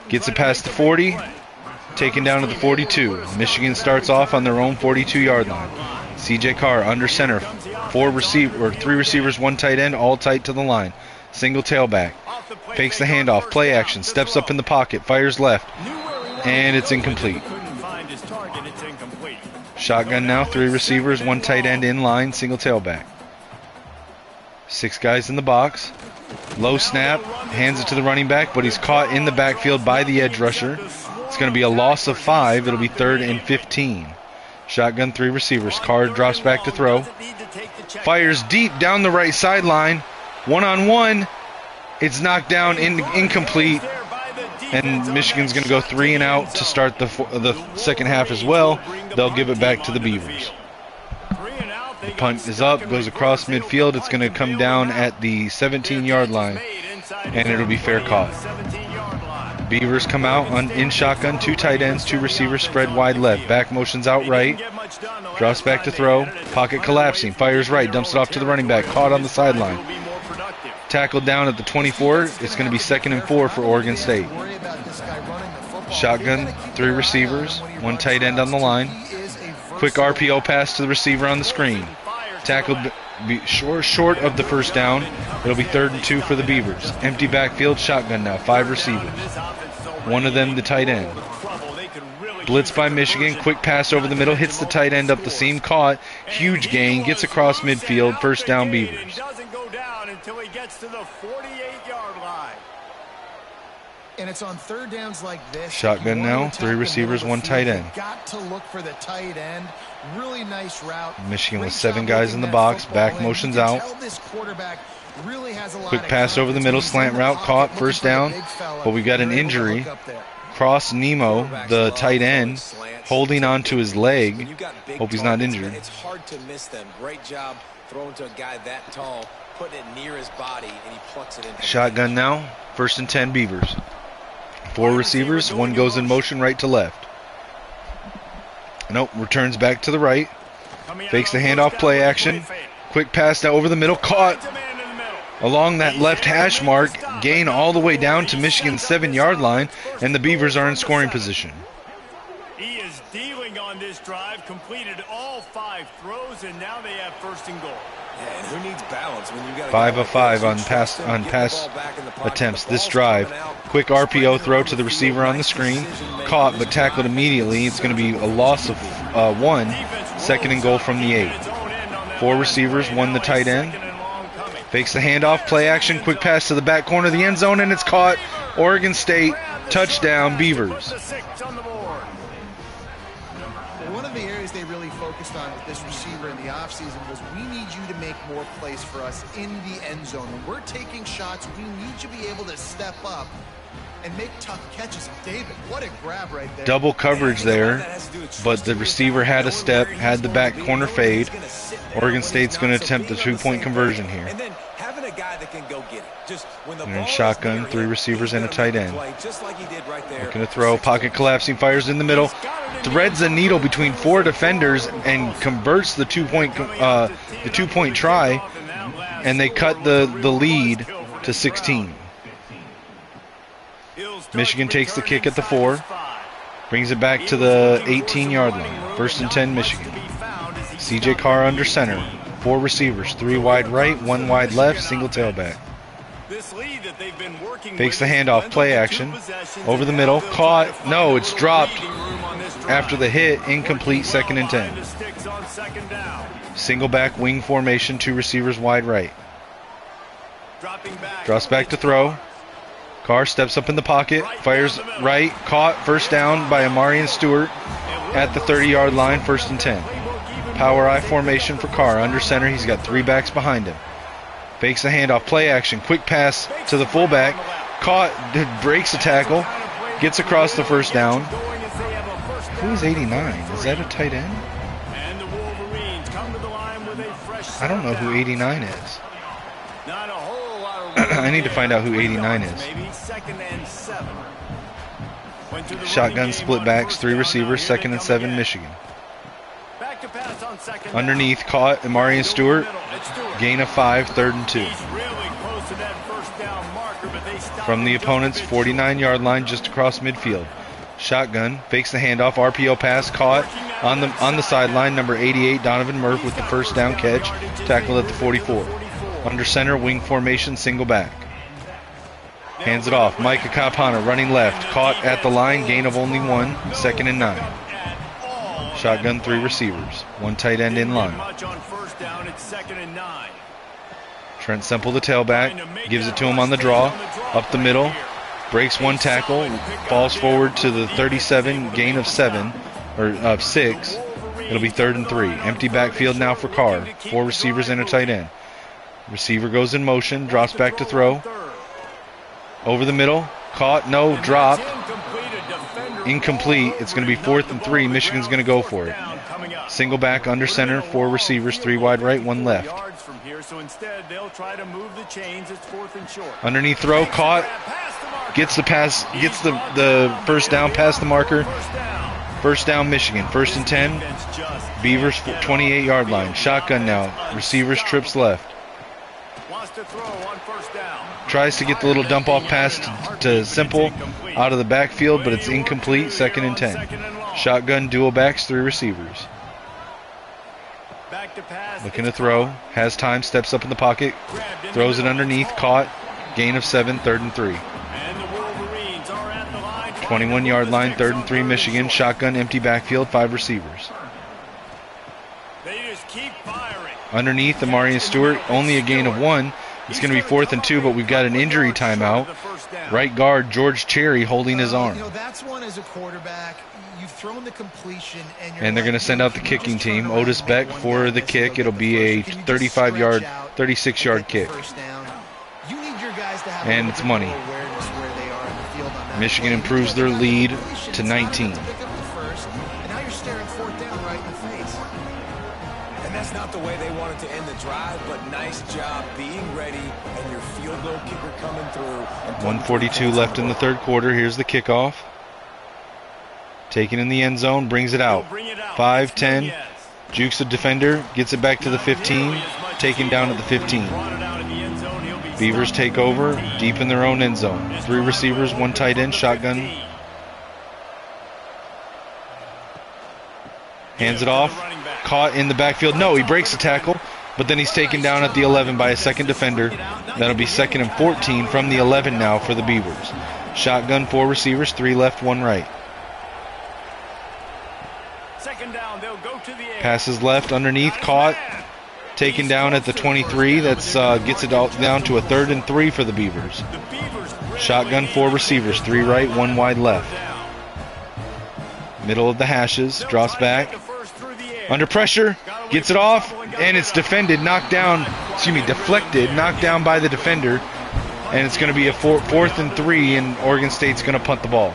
Gets it past the 40. Taken down to the 42. Michigan starts off on their own 42-yard line. C.J. Carr under center. 3 receivers, 1 tight end, all tight to the line. Single tailback. Fakes the handoff, play action, steps up in the pocket, fires left, and it's incomplete. Shotgun now, 3 receivers, 1 tight end in line, single tailback. 6 guys in the box. Low snap, hands it to the running back, but he's caught in the backfield by the edge rusher. It's going to be a loss of 5. It'll be 3rd and 15. Shotgun, 3 receivers. Carr drops back to throw. Fires deep down the right sideline. One-on-one. It's knocked down, incomplete. And Michigan's going to go 3 and out to start the second half as well. They'll give it back to the Beavers. The punt is up, goes across midfield. It's going to come down at the 17-yard line, and it'll be fair caught. Beavers come out in shotgun, 2 tight ends, 2 receivers spread wide left. Back motions out right, drops back to throw, pocket collapsing, fires right, dumps it off to the running back, caught on the sideline. Tackled down at the 24. It's going to be 2nd and 4 for Oregon State. Shotgun, 3 receivers, 1 tight end on the line. Quick RPO pass to the receiver on the screen. Tackled short of the first down. It'll be 3rd and 2 for the Beavers. Empty backfield, shotgun now, 5 receivers. One of them the tight end. Blitz by Michigan, quick pass over the middle, hits the tight end up the seam, caught, huge gain, gets across midfield, 1st down Beavers. Until he gets to the 48-yard line. And it's on 3rd downs like this. Shotgun now, 3 receivers, 1 tight end. Got to look for the tight end. Really nice route. Michigan with 7 guys in the box, back motions out. Quick pass over the middle, slant route, caught, 1st down. But we got an injury. Cross Nemo, the tight end, holding on to his leg. Hope he's not injured. It's hard to miss them. Great job throwing to a guy that tall, putting it near his body, and he plucks it in. Shotgun now, 1st and 10 Beavers. 4 receivers, 1 goes in motion right to left. Nope, returns back to the right. Fakes the handoff, play action. Quick pass now over the middle, caught along that left hash mark. Gain all the way down to Michigan's 7-yard line, and the Beavers are in scoring position. He is dealing on this drive, completed all 5 throws, and now they have 1st and goal. Yeah, and who needs balance when you got 5 of 5 on pass attempts this drive. Quick RPO throw to the receiver on the screen, caught but tackled immediately. It's going to be a loss of 1. 2nd and goal from the 8. 4 receivers, 1 the tight end. Fakes the handoff, play action, quick pass to the back corner of the end zone, and it's caught. Oregon State, touchdown Beavers. One of the areas they really focused on with this receiver in the offseason was we need you to make more plays for us in the end zone. When we're taking shots, we need you to be able to step up and make tough catches. David, what a grab right there. Double coverage there, but the receiver had a step, had the back corner fade. Oregon State's going to attempt the 2-point conversion here. And then having a guy that can go get it. Just when the and in ball shotgun, is 3 receivers and a tight end. Just like he did right there. Looking to throw, pocket collapsing, fires in the middle, threads a needle between 4 defenders and converts the 2-point try, and they cut the lead to 16. Michigan takes the kick at the 4, brings it back to the 18-yard line. 1st and 10 Michigan. C.J. Carr under center. 4 receivers, 3 wide right, 1 wide left, single tailback. Fakes the handoff, play action. Over the middle, caught. No, it's dropped after the hit. Incomplete, 2nd and 10. Single back wing formation, 2 receivers wide right. Drops back to throw. Carr steps up in the pocket, fires right, caught, 1st down by Amarian Stewart at the 30-yard line, 1st and 10. Power I formation for Carr, under center, he's got 3 backs behind him. Fakes the handoff, play action, quick pass to the fullback, caught, breaks the tackle, gets across the 1st down. Who's 89? Is that a tight end? I don't know who 89 is. I need to find out who 89 is. Shotgun split backs, 3 receivers, 2nd and 7 Michigan. Underneath, caught Amarian Stewart. Gain of 5, 3rd and 2. From the opponent's 49-yard line, just across midfield. Shotgun, fakes the handoff, RPO pass, caught on the sideline. Number 88, Donovan Murph with the 1st down catch, tackled at the 44. Under center, wing formation, single back. Hands it off. Micah Kapana running left. Caught at the line. Gain of only 1. 2nd and 9. Shotgun 3 receivers. 1 tight end in line. Trent Semple, the tailback, gives it to him on the draw. Up the middle. Breaks 1 tackle. Falls forward to the 37. Gain of 7. Or of 6. It'll be 3rd and 3. Empty backfield now for Carr. 4 receivers and a tight end. Receiver goes in motion. Drops back to throw. Over the middle. Caught. No. Dropped. Incomplete. It's going to be 4th and 3. Michigan's going to go for it. Single back under center. 4 receivers. 3 wide right. 1 left. Underneath throw. Caught. Gets the pass. Gets the first down past the marker. First down Michigan. 1st and 10. Beavers 28-yard line. Shotgun now. Receivers trips left. Tries to get the little dump off pass to Simple out of the backfield, but it's incomplete. 2nd and 10. Shotgun dual backs, 3 receivers. Looking to throw. Has time. Steps up in the pocket. Throws it underneath. Caught. Gain of 7. 3rd and 3. 21-yard line. 3rd and 3 Michigan. Shotgun empty backfield. 5 receivers. Underneath, Amarian Stewart, only a gain of 1. It's going to be 4th and 2, but we've got an injury timeout. Right guard George Cherry holding his arm. That's one as a quarterback. You've thrown the completion, and they're going to send out the kicking team. Otis Beck for the kick. It'll be a 35-yard, 36-yard kick. And it's money. Michigan improves their lead to 19. That's not the way they wanted to end the drive, but nice job being ready and your field goal kicker coming through. 1:42 left in the 3rd quarter. Here's the kickoff. Taken in the end zone, brings it out. 5-10. Jukes the defender, gets it back to the 15. Taken down at the 15. Beavers take over deep in their own end zone. 3 receivers, 1 tight end, shotgun. Hands it off. Caught in the backfield. No, he breaks the tackle, but then he's taken down at the 11 by a 2nd defender. That'll be 2nd and 14 from the 11 now for the Beavers. Shotgun, 4 receivers, 3 left, 1 right. Passes left underneath, caught, taken down at the 23. That's gets it all down to a 3rd and 3 for the Beavers. Shotgun, 4 receivers, 3 right, 1 wide left. Middle of the hashes, drops back. Under pressure, gets it off, and it's deflected, knocked down by the defender, and it's going to be a 4th and 3, and Oregon State's going to punt the ball.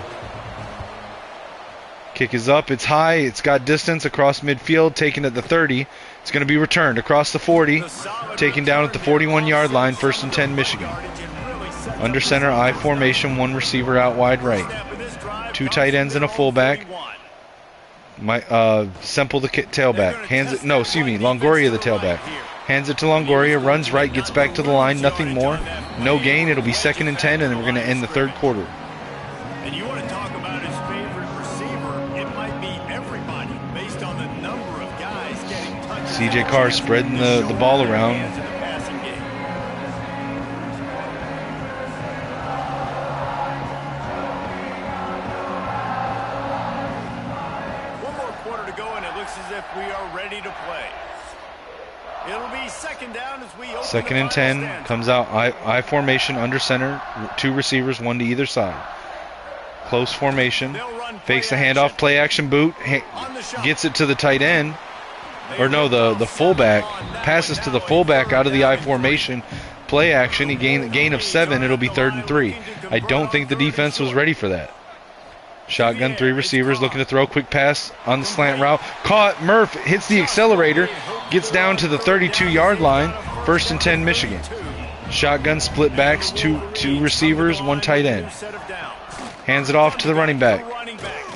Kick is up, it's high, it's got distance across midfield, taken at the 30. It's going to be returned across the 40, taken down at the 41-yard line, 1st and 10 Michigan. Under center, I formation, 1 receiver out wide right. 2 tight ends and a fullback. Semple the tailback. Longoria the tailback. Hands it to Longoria, runs right, gets back to the line, nothing more. No gain, it'll be 2nd and 10, and then we're going to end the 3rd quarter. And you want to talk about his favorite receiver, it might be everybody based on the number of guys getting touched. CJ Carr spreading the ball around. We are ready to play. It'll be 2nd down as we open 2nd and 10 comes out I formation under center, 2 receivers, 1 to either side. Close formation. Fakes the handoff, play action boot, gets it to the tight end. Or no, the fullback. Passes to the fullback out of the I formation. Play action, he gain of 7, it'll be 3rd and 3. I don't think the defense was ready for that. Shotgun, 3 receivers, looking to throw. Quick pass on the slant route. Caught. Murph hits the accelerator. Gets down to the 32-yard line. 1st and 10 Michigan. Shotgun, split backs, 2 receivers, 1 tight end. Hands it off to the running back.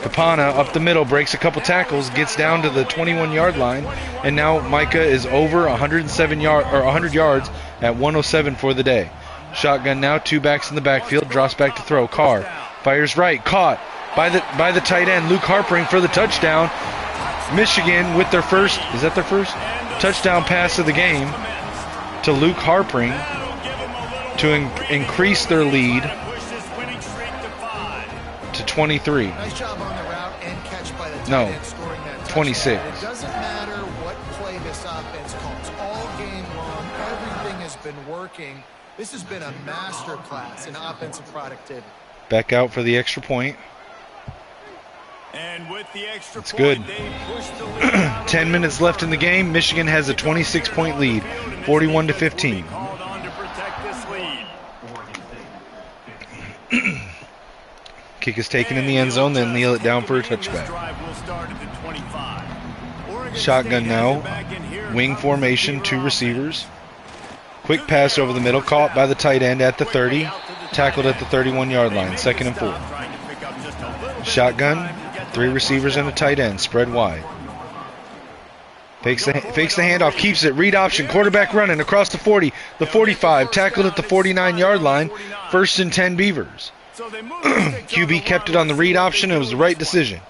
Kapana up the middle, breaks a couple tackles, gets down to the 21-yard line, and now Micah is over 100 yards at 107 for the day. Shotgun now, 2 backs in the backfield, drops back to throw. Carr fires right, caught by the tight end, Luke Harpering for the touchdown. Michigan with their first touchdown pass of the game to Luke Harpering to increase their lead 23. Nice job on the route and catch by the tight No, end scoring that touchdown. 26. It doesn't matter what play this offense calls. All game long, everything has been working. This has been a master class in offensive productivity. Back out for the extra point. And with the extra It's point, good. they push the lead out 10 minutes left in the game. Michigan has a 26-point lead, 41-15. called on to protect this lead. Kick is taken in the end zone, then kneel it down for a touchback. Shotgun now, wing formation, 2 receivers. Quick pass over the middle, caught by the tight end at the 30, tackled at the 31-yard line, 2nd and 4. Shotgun, 3 receivers and a tight end, spread wide. Fakes the handoff, keeps it, read option, quarterback running across the 40, the 45, tackled at the 49-yard line, 1st and 10 Beavers. QB kept it on the read option, it was the right decision.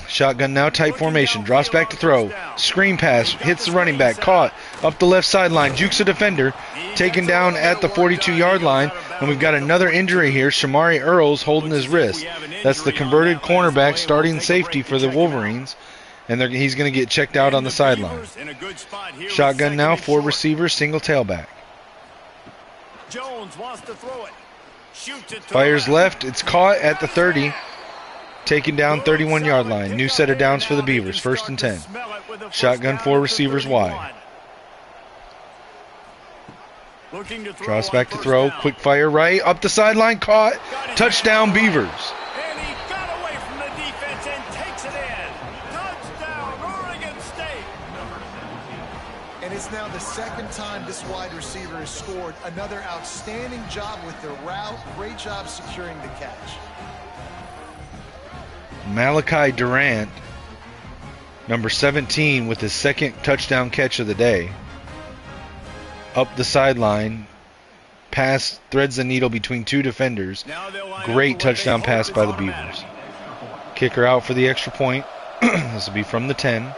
Shotgun now, tight formation, drops back to throw, screen pass, hits the running back, caught, up the left sideline, jukes a defender, taken down at the 42-yard line, and we've got another injury here. Shamari Earls holding his wrist. That's the converted cornerback starting safety for the Wolverines, and he's going to get checked out on the sideline. Shotgun now, 4 receivers, single tailback. Jones wants to throw it. Shoots it to Fires left, it's caught at the 30, taken down 31-yard line. New set of downs for the Beavers, 1st and 10. Shotgun, 4 receivers wide. Drops back to throw, quick fire right, up the sideline, caught, touchdown Beavers. And he got away from the defense and takes it in. Touchdown, Oregon State. And it's now the 2nd time this wide receiver has scored. Another outstanding job with the route. Great job securing the catch. Malachi Durant, number 17, with his 2nd touchdown catch of the day. Up the sideline, pass, threads the needle between 2 defenders. Great touchdown pass by the Beavers. Kicker out for the extra point. This will be from the 10.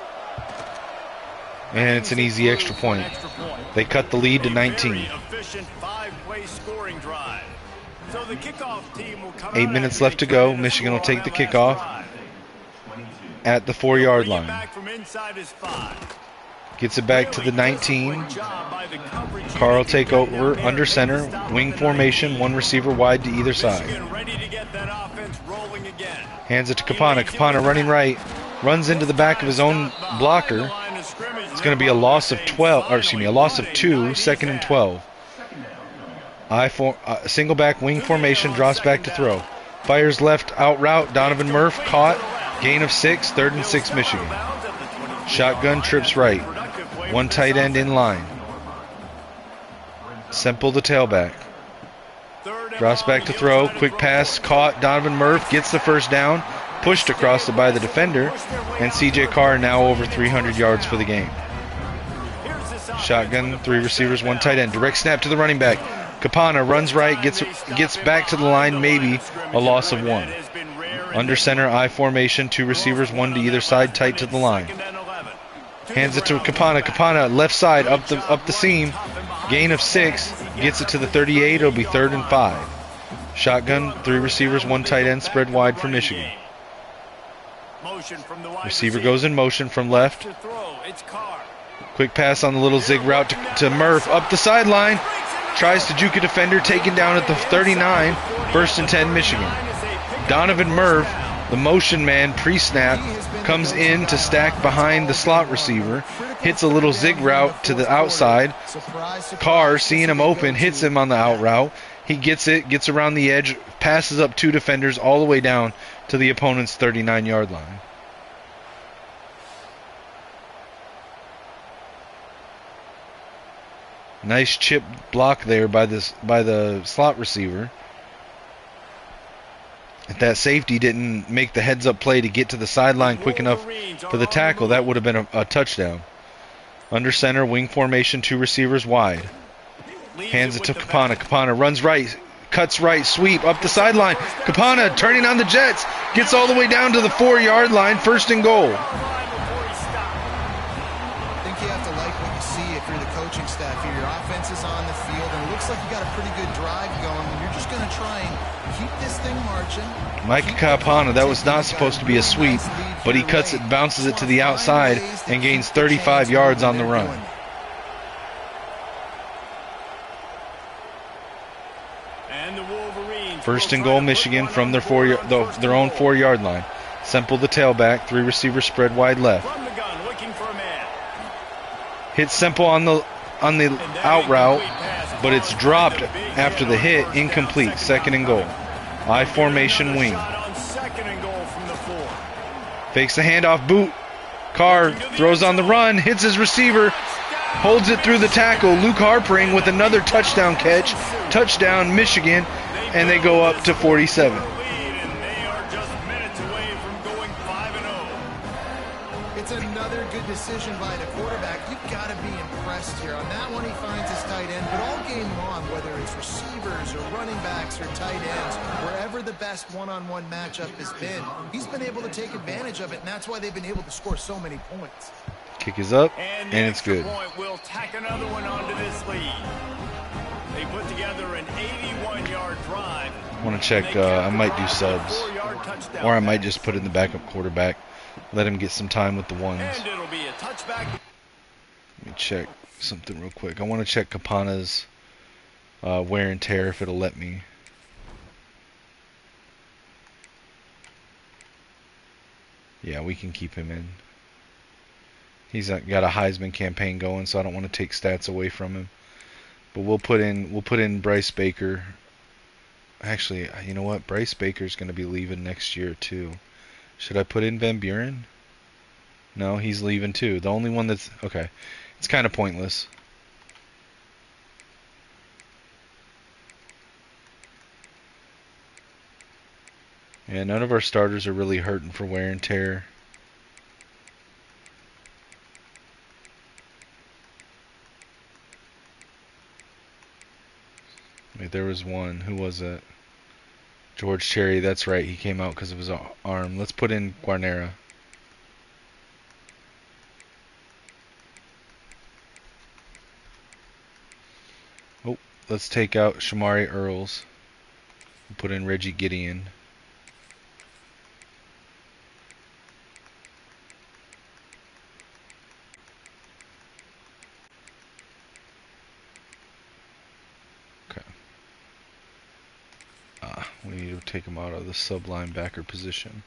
And it's an easy extra point. They cut the lead to 19. 8 minutes left to go. Michigan will take the kickoff at the 4-yard line. Gets it back to the 19. Carl take over under center. Wing formation, 1 receiver wide to either side. Hands it to Capana. Capana running right. Runs into the back of his own blocker. It's going to be a loss of 12, or excuse me, a loss of 2, 2nd and 12. Single back wing formation, drops back to throw. Fires left out route. Donovan Murph caught. Gain of 6, 3rd and 6 Michigan. Shotgun trips right. 1 tight end in line. Semple the tailback. Drops back to throw. Quick pass caught. Donovan Murph gets the 1st down. Pushed across it by the defender. And CJ Carr now over 300 yards for the game. Shotgun, 3 receivers, 1 tight end. Direct snap to the running back. Capana runs right, gets back to the line, maybe a loss of 1. Under center, I formation, 2 receivers, 1 to either side, tight to the line. Hands it to Capana. Capana left side, up the seam. Gain of 6, gets it to the 38. It'll be 3rd and 5. Shotgun, 3 receivers, 1 tight end, spread wide for Michigan. Receiver goes in motion from left. Quick pass on the little zig route to Murph. Up the sideline. Tries to juke a defender. Taken down at the 39. 1st and 10 Michigan. Donovan Murph, the motion man pre-snap, comes in to stack behind the slot receiver. Hits a little zig route to the outside. Carr, seeing him open, hits him on the out route. He gets it, gets around the edge, passes up 2 defenders all the way down to the opponent's 39-yard line. Nice chip block there by the slot receiver. If that safety didn't make the heads-up play to get to the sideline quick enough for the tackle, that would have been a touchdown. Under center, wing formation, 2 receivers wide. Hands it to Capana. Capana runs right, cuts right, sweep up the sideline. Capana turning on the Jets, gets all the way down to the 4-yard line, 1st and goal. I think you have to like what you see if you're the coaching staff here. Your offense is on the field, and it looks like you got a pretty good drive going. And you're just going to try and keep this thing marching. watching. Micah Kapana, that was not supposed to be a sweep, but he cuts it, bounces it to the outside, and gains 35 yards on the run. And the Wolverines First and goal, Michigan from their own 4-yard line. Semple the tailback, 3 receivers spread wide left. From the gun, looking for a man. Hits Semple on the out route, but it's dropped after the hit, incomplete. Second and goal. I formation wing. Fakes the handoff, boot. Carr throws on the run, hits his receiver, holds it through the tackle. Luke Harpring with another touchdown catch. Touchdown, Michigan, and they go up to 47. It's another good decision by the quarterback. You've got to be impressed here. On that one, he finds his tight end, but all game long, whether it's receivers or running backs or tight ends, wherever the best one-on-one matchup has been, he's been able to take advantage of it, and that's why they've been able to score so many points. Kick is up, and it's good. Point will tack another one onto this lead. They put together an 81-yard drive. I want to check, I might do subs, or I might just put in the backup quarterback. Let him get some time with the ones. And it'll be a touchback. Let me check something real quick. I want to check Kapana's wear and tear if it'll let me. Yeah, we can keep him in. He's got a Heisman campaign going, so I don't want to take stats away from him. But we'll put in Bryce Baker. Actually, you know what? Bryce Baker's going to be leaving next year too. Should I put in Van Buren? No, he's leaving too. The only one that's... Okay. It's kind of pointless. Yeah, none of our starters are really hurting for wear and tear. Wait, there was one. Who was it? George Cherry, that's right. He came out because of his arm. Let's put in Guarnera. Oh, let's take out Shamari Earls. Put in Reggie Gideon. We need to take him out of the sub linebacker position.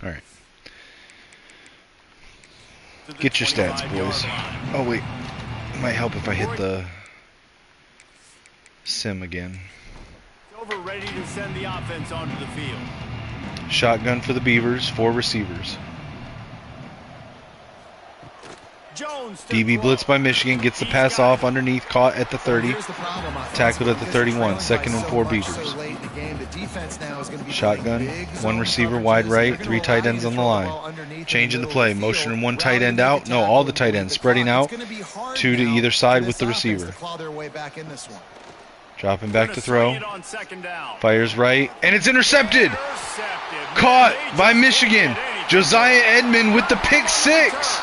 Alright. Get your stats, boys. Oh, wait. It might help if I hit the sim again. Over, ready to send the offense onto the field. Shotgun for the Beavers, 4 receivers. DB blitz by Michigan, gets the pass off underneath, caught at the 30, tackled at the 31, second and 4 Beavers. Shotgun, 1 receiver wide right, 3 tight ends on the line. Changing the play, motioning 1 tight end out, no, all the tight ends, spreading out, 2 to either side with the receiver. Dropping back to throw, fires right, and it's intercepted! Caught by Michigan, Josiah Edmond with the pick 6!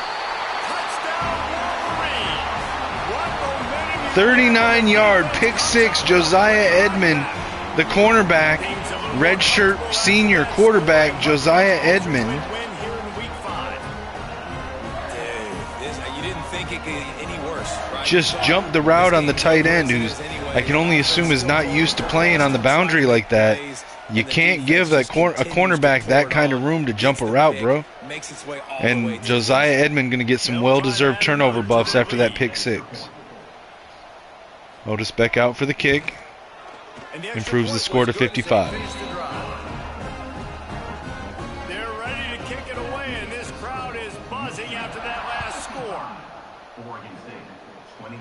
39-yard pick 6, Josiah Edmond, the cornerback, redshirt senior quarterback, Josiah Edmond. Just jumped the route on the tight end, who's, I can only assume, is not used to playing on the boundary like that. You can't give a cornerback that kind of room to jump a route, bro. And Josiah Edmond going to get some well-deserved turnover buffs after that pick 6. Otis Beck out for the kick. Improves the score to 55. They're ready to kick it away, and this crowd is buzzing after that last score. Oregon State, 22.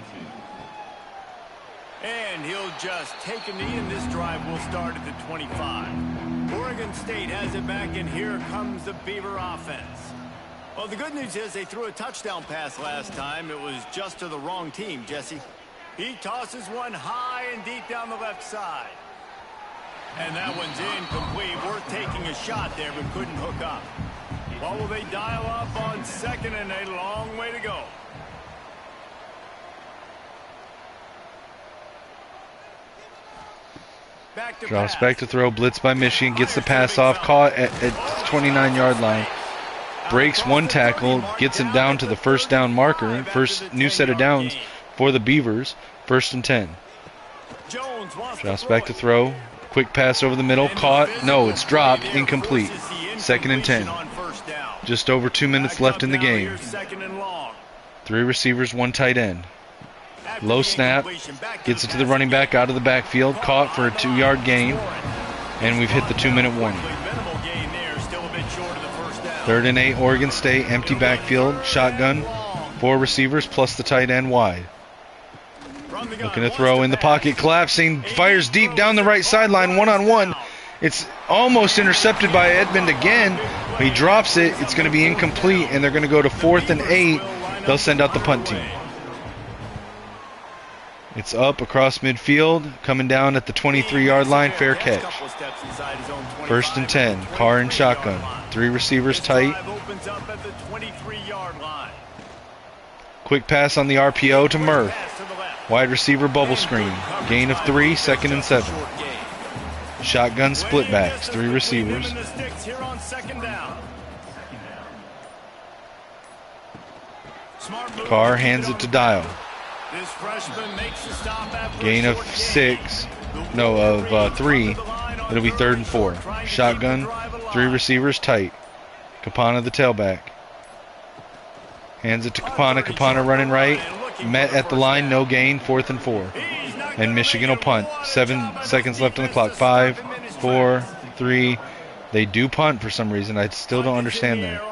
And he'll just take a knee, and this drive will start at the 25. Oregon State has it back, and here comes the Beaver offense. Well, the good news is they threw a touchdown pass last time. It was just to the wrong team, Jesse. He tosses one high and deep down the left side. And that one's incomplete. Worth taking a shot there, but couldn't hook up. What will they dial up on second, and a long way to go? Drops back to throw. Blitz by Michigan. Gets the pass off. Caught at 29-yard line. Breaks one tackle. Gets it down to the first down marker. First new set of downs for the Beavers. 1st and 10. Drops back to throw. Quick pass over the middle. Caught. No, it's dropped. Incomplete. 2nd and 10. Just over 2 minutes left in the game. 3 receivers, 1 tight end. Low snap. Gets it to the running back out of the backfield. Caught for a 2-yard gain. And we've hit the 2-minute warning. 3rd and 8, Oregon State. Empty backfield. Shotgun. 4 receivers plus the tight end wide. Looking to throw in the pocket. Collapsing. Fires deep down the right sideline. One-on-one. It's almost intercepted by Edmond again. He drops it. It's going to be incomplete, and they're going to go to 4th and 8. They'll send out the punt team. It's up across midfield, coming down at the 23-yard line. Fair catch. 1st and 10. Carr and shotgun. 3 receivers tight. Quick pass on the RPO to Murph. Wide receiver bubble screen. Gain of 3, 2nd and 7. Shotgun split backs, 3 receivers. Carr hands it to Dial. Gain of 6. No, of 3. It'll be 3rd and 4. Shotgun, 3 receivers tight. Capana the tailback. Hands it to Capana. Capana running right. Met at the line, no gain, 4th and 4. And Michigan will punt. 7 seconds left on the clock. 5, 4, 3. They do punt for some reason. I still don't understand that.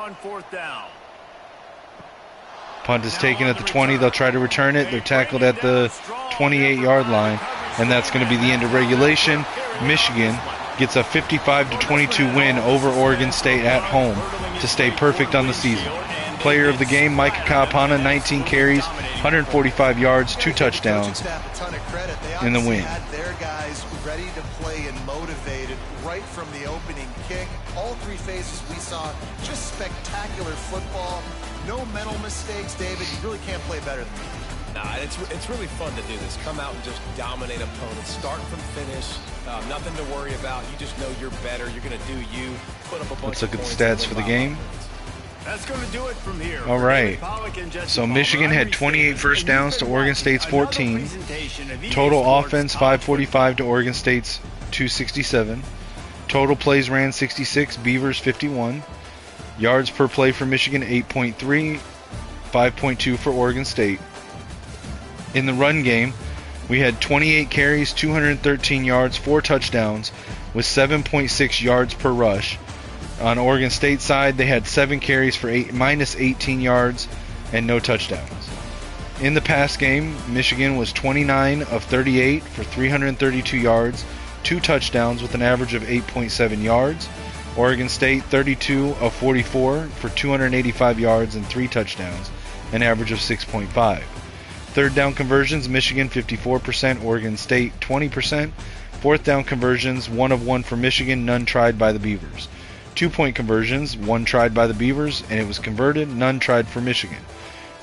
Punt is taken at the 20. They'll try to return it. They're tackled at the 28-yard line. And that's going to be the end of regulation. Michigan gets a 55-22 win over Oregon State at home to stay perfect on the season. Player of the game, Micah Kapana, 19 carries, 145 yards, 2 touchdowns in the win. Their guys ready to play and motivated right from the opening kick. All 3 phases we saw just spectacular football. No mental mistakes, David. You really can't play better than that. Nah, it's really fun to do this. Come out and just dominate opponents. Start from finish. Nothing to worry about. You just know you're better. You're going to do you. Put up a bunch Let's look at the stats for the game. That's going to do it from here. All right. So Michigan had 28 first downs to Oregon State's 14. Total offense 545 to Oregon State's 267. Total plays ran 66, Beavers 51. Yards per play for Michigan 8.3, 5.2 for Oregon State. In the run game, we had 28 carries, 213 yards, 4 touchdowns with 7.6 yards per rush. On Oregon State side, they had 7 carries for minus 18 yards and no touchdowns. In the pass game, Michigan was 29 of 38 for 332 yards, 2 touchdowns with an average of 8.7 yards. Oregon State 32 of 44 for 285 yards and 3 touchdowns, an average of 6.5. Third down conversions, Michigan 54%, Oregon State 20%. Fourth down conversions, 1 of 1 for Michigan, none tried by the Beavers. 2-point conversions, 1 tried by the Beavers, and it was converted, none tried for Michigan.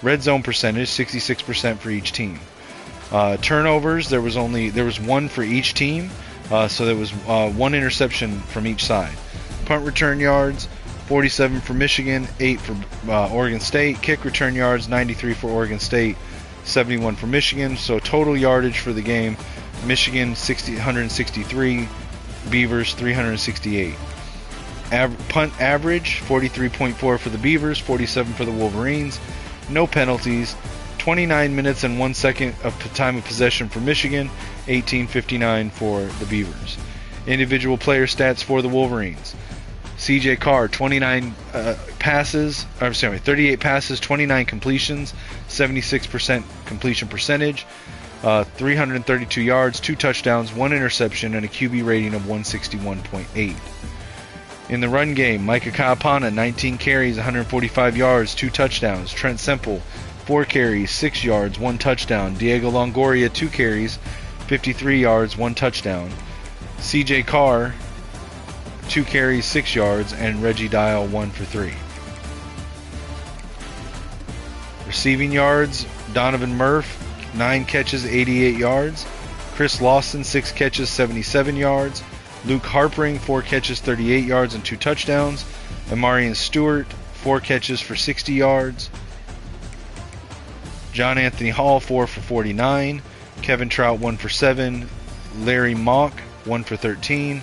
Red zone percentage, 66% for each team. Turnovers, there was 1 for each team, so there was 1 interception from each side. Punt return yards, 47 for Michigan, 8 for Oregon State. Kick return yards, 93 for Oregon State, 71 for Michigan. So total yardage for the game, Michigan 163, Beavers 368. Punt average 43.4 for the Beavers, 47 for the Wolverines. No penalties. 29 minutes and 1 second of time of possession for Michigan, 18:59 for the Beavers. Individual player stats for the Wolverines. CJ Carr, 38 passes, 29 completions, 76% completion percentage, 332 yards, 2 touchdowns, 1 interception, and a QB rating of 161.8. In the run game, Micah Kapana, 19 carries, 145 yards, 2 touchdowns. Trent Semple, 4 carries, 6 yards, 1 touchdown. Diego Longoria, 2 carries, 53 yards, 1 touchdown. CJ Carr, 2 carries, 6 yards, and Reggie Dial 1 for 3. Receiving yards, Donovan Murph, 9 catches, 88 yards. Chris Lawson, 6 catches, 77 yards. Luke Harpering, 4 catches, 38 yards and 2 touchdowns. Amarian Stewart, 4 catches for 60 yards. John Anthony Hall, 4 for 49. Kevin Trout, 1 for 7. Larry Mock, 1 for 13.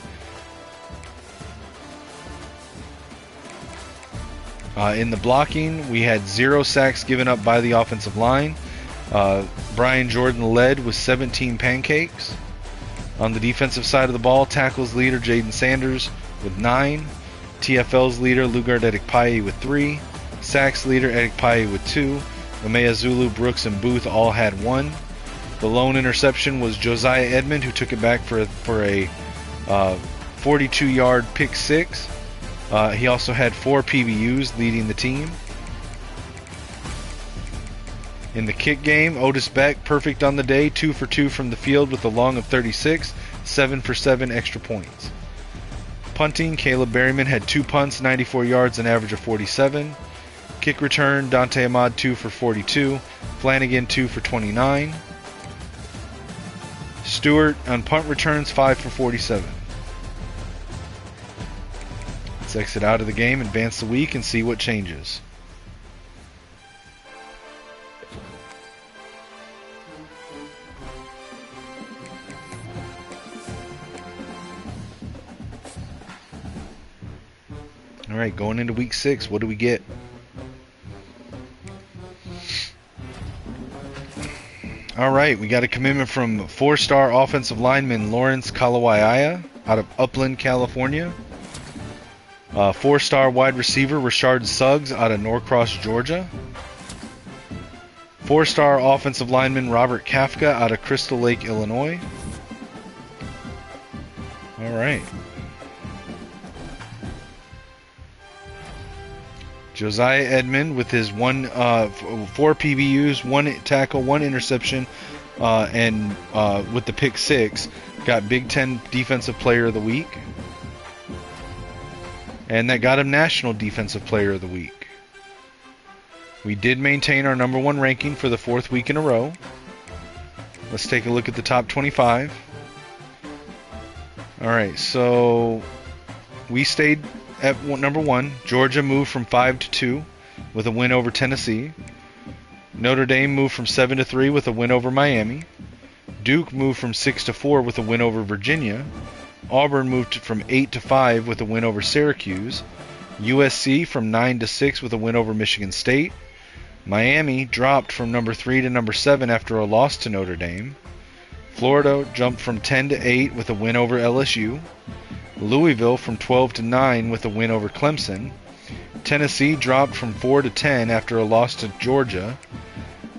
In the blocking, we had 0 sacks given up by the offensive line. Brian Jordan led with 17 pancakes. On the defensive side of the ball, tackles leader Jaden Sanders with 9. TFL's leader Lugard Edikpayi with 3. Sacks leader Edikpayi with 2. Lamea Zulu, Brooks, and Booth all had 1. The lone interception was Josiah Edmond, who took it back for a 42-yard pick 6. He also had 4 PBUs leading the team. In the kick game, Otis Beck, perfect on the day, 2 for 2 from the field with a long of 36, 7 for 7 extra points. Punting, Caleb Berryman had 2 punts, 94 yards, an average of 47. Kick return, Dante Ahmad 2 for 42, Flanagan 2 for 29. Stewart on punt returns 5 for 47. Let's exit out of the game, advance the week, and see what changes. All right, going into week 6, what do we get? All right, we got a commitment from 4-star offensive lineman Lawrence Kalawaiaya out of Upland, California. 4-star wide receiver Rashard Suggs out of Norcross, Georgia. 4-star offensive lineman Robert Kafka out of Crystal Lake, Illinois. All right. Josiah Edmond with his 4 PBUs, 1 tackle, 1 interception, and with the pick 6, got Big Ten Defensive Player of the Week. And that got him National Defensive Player of the Week. We did maintain our number 1 ranking for the 4th week in a row. Let's take a look at the top 25. Alright, so we stayed at number 1. Georgia moved from 5 to 2 with a win over Tennessee. Notre Dame moved from 7 to 3 with a win over Miami. Duke moved from 6 to 4 with a win over Virginia. Auburn moved from 8 to 5 with a win over Syracuse. USC from 9 to 6 with a win over Michigan State. Miami dropped from number 3 to number 7 after a loss to Notre Dame. Florida jumped from 10 to 8 with a win over LSU. Louisville from 12 to 9 with a win over Clemson. Tennessee dropped from 4 to 10 after a loss to Georgia.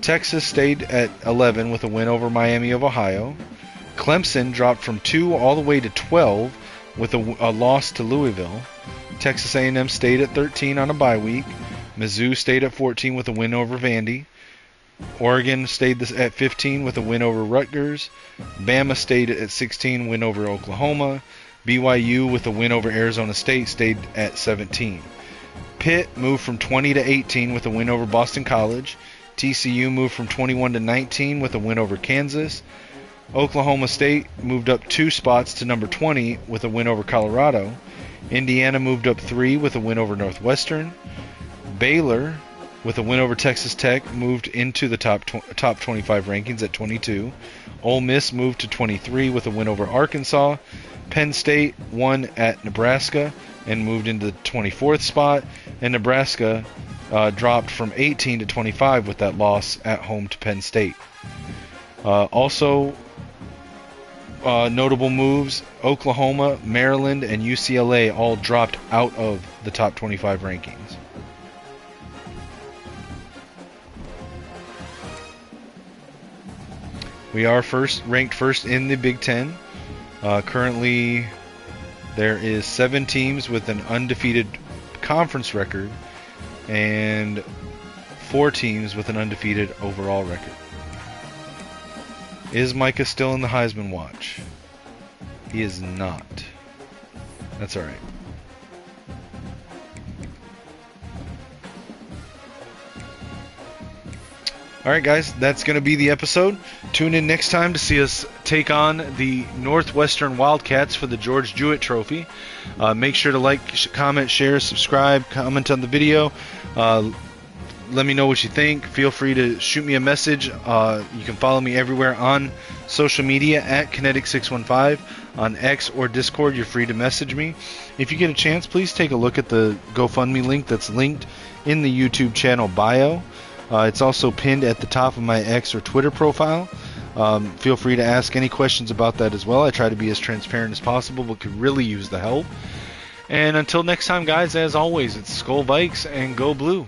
Texas stayed at 11 with a win over Miami of Ohio. Clemson dropped from 2 all the way to 12 with a loss to Louisville. Texas A&M stayed at 13 on a bye week. Mizzou stayed at 14 with a win over Vandy. Oregon stayed at 15 with a win over Rutgers. Bama stayed at 16, win over Oklahoma. BYU with a win over Arizona State stayed at 17. Pitt moved from 20 to 18 with a win over Boston College. TCU moved from 21 to 19 with a win over Kansas. Oklahoma State moved up 2 spots to number 20 with a win over Colorado. Indiana moved up 3 with a win over Northwestern. Baylor, with a win over Texas Tech, moved into the top 25 rankings at 22. Ole Miss moved to 23 with a win over Arkansas. Penn State won at Nebraska and moved into the 24th spot. And Nebraska dropped from 18 to 25 with that loss at home to Penn State. Also, notable moves, Oklahoma, Maryland, and UCLA all dropped out of the top 25 rankings. We are ranked first in the Big Ten. Currently, there is 7 teams with an undefeated conference record and 4 teams with an undefeated overall record. Is Micah still in the Heisman watch? He is not. That's all right. All right, guys, that's going to be the episode. Tune in next time to see us take on the Northwestern Wildcats for the George Jewett Trophy. Make sure to like, comment, share, subscribe, comment on the video. Let me know what you think. Feel free to shoot me a message. You can follow me everywhere on social media at Kinetic615 on X or Discord. You're free to message me. If you get a chance, please take a look at the GoFundMe link that's linked in the YouTube channel bio. It's also pinned at the top of my X or Twitter profile. Feel free to ask any questions about that as well. I try to be as transparent as possible, but could really use the help. And until next time, guys, as always, it's Skull Vikes and Go Blue.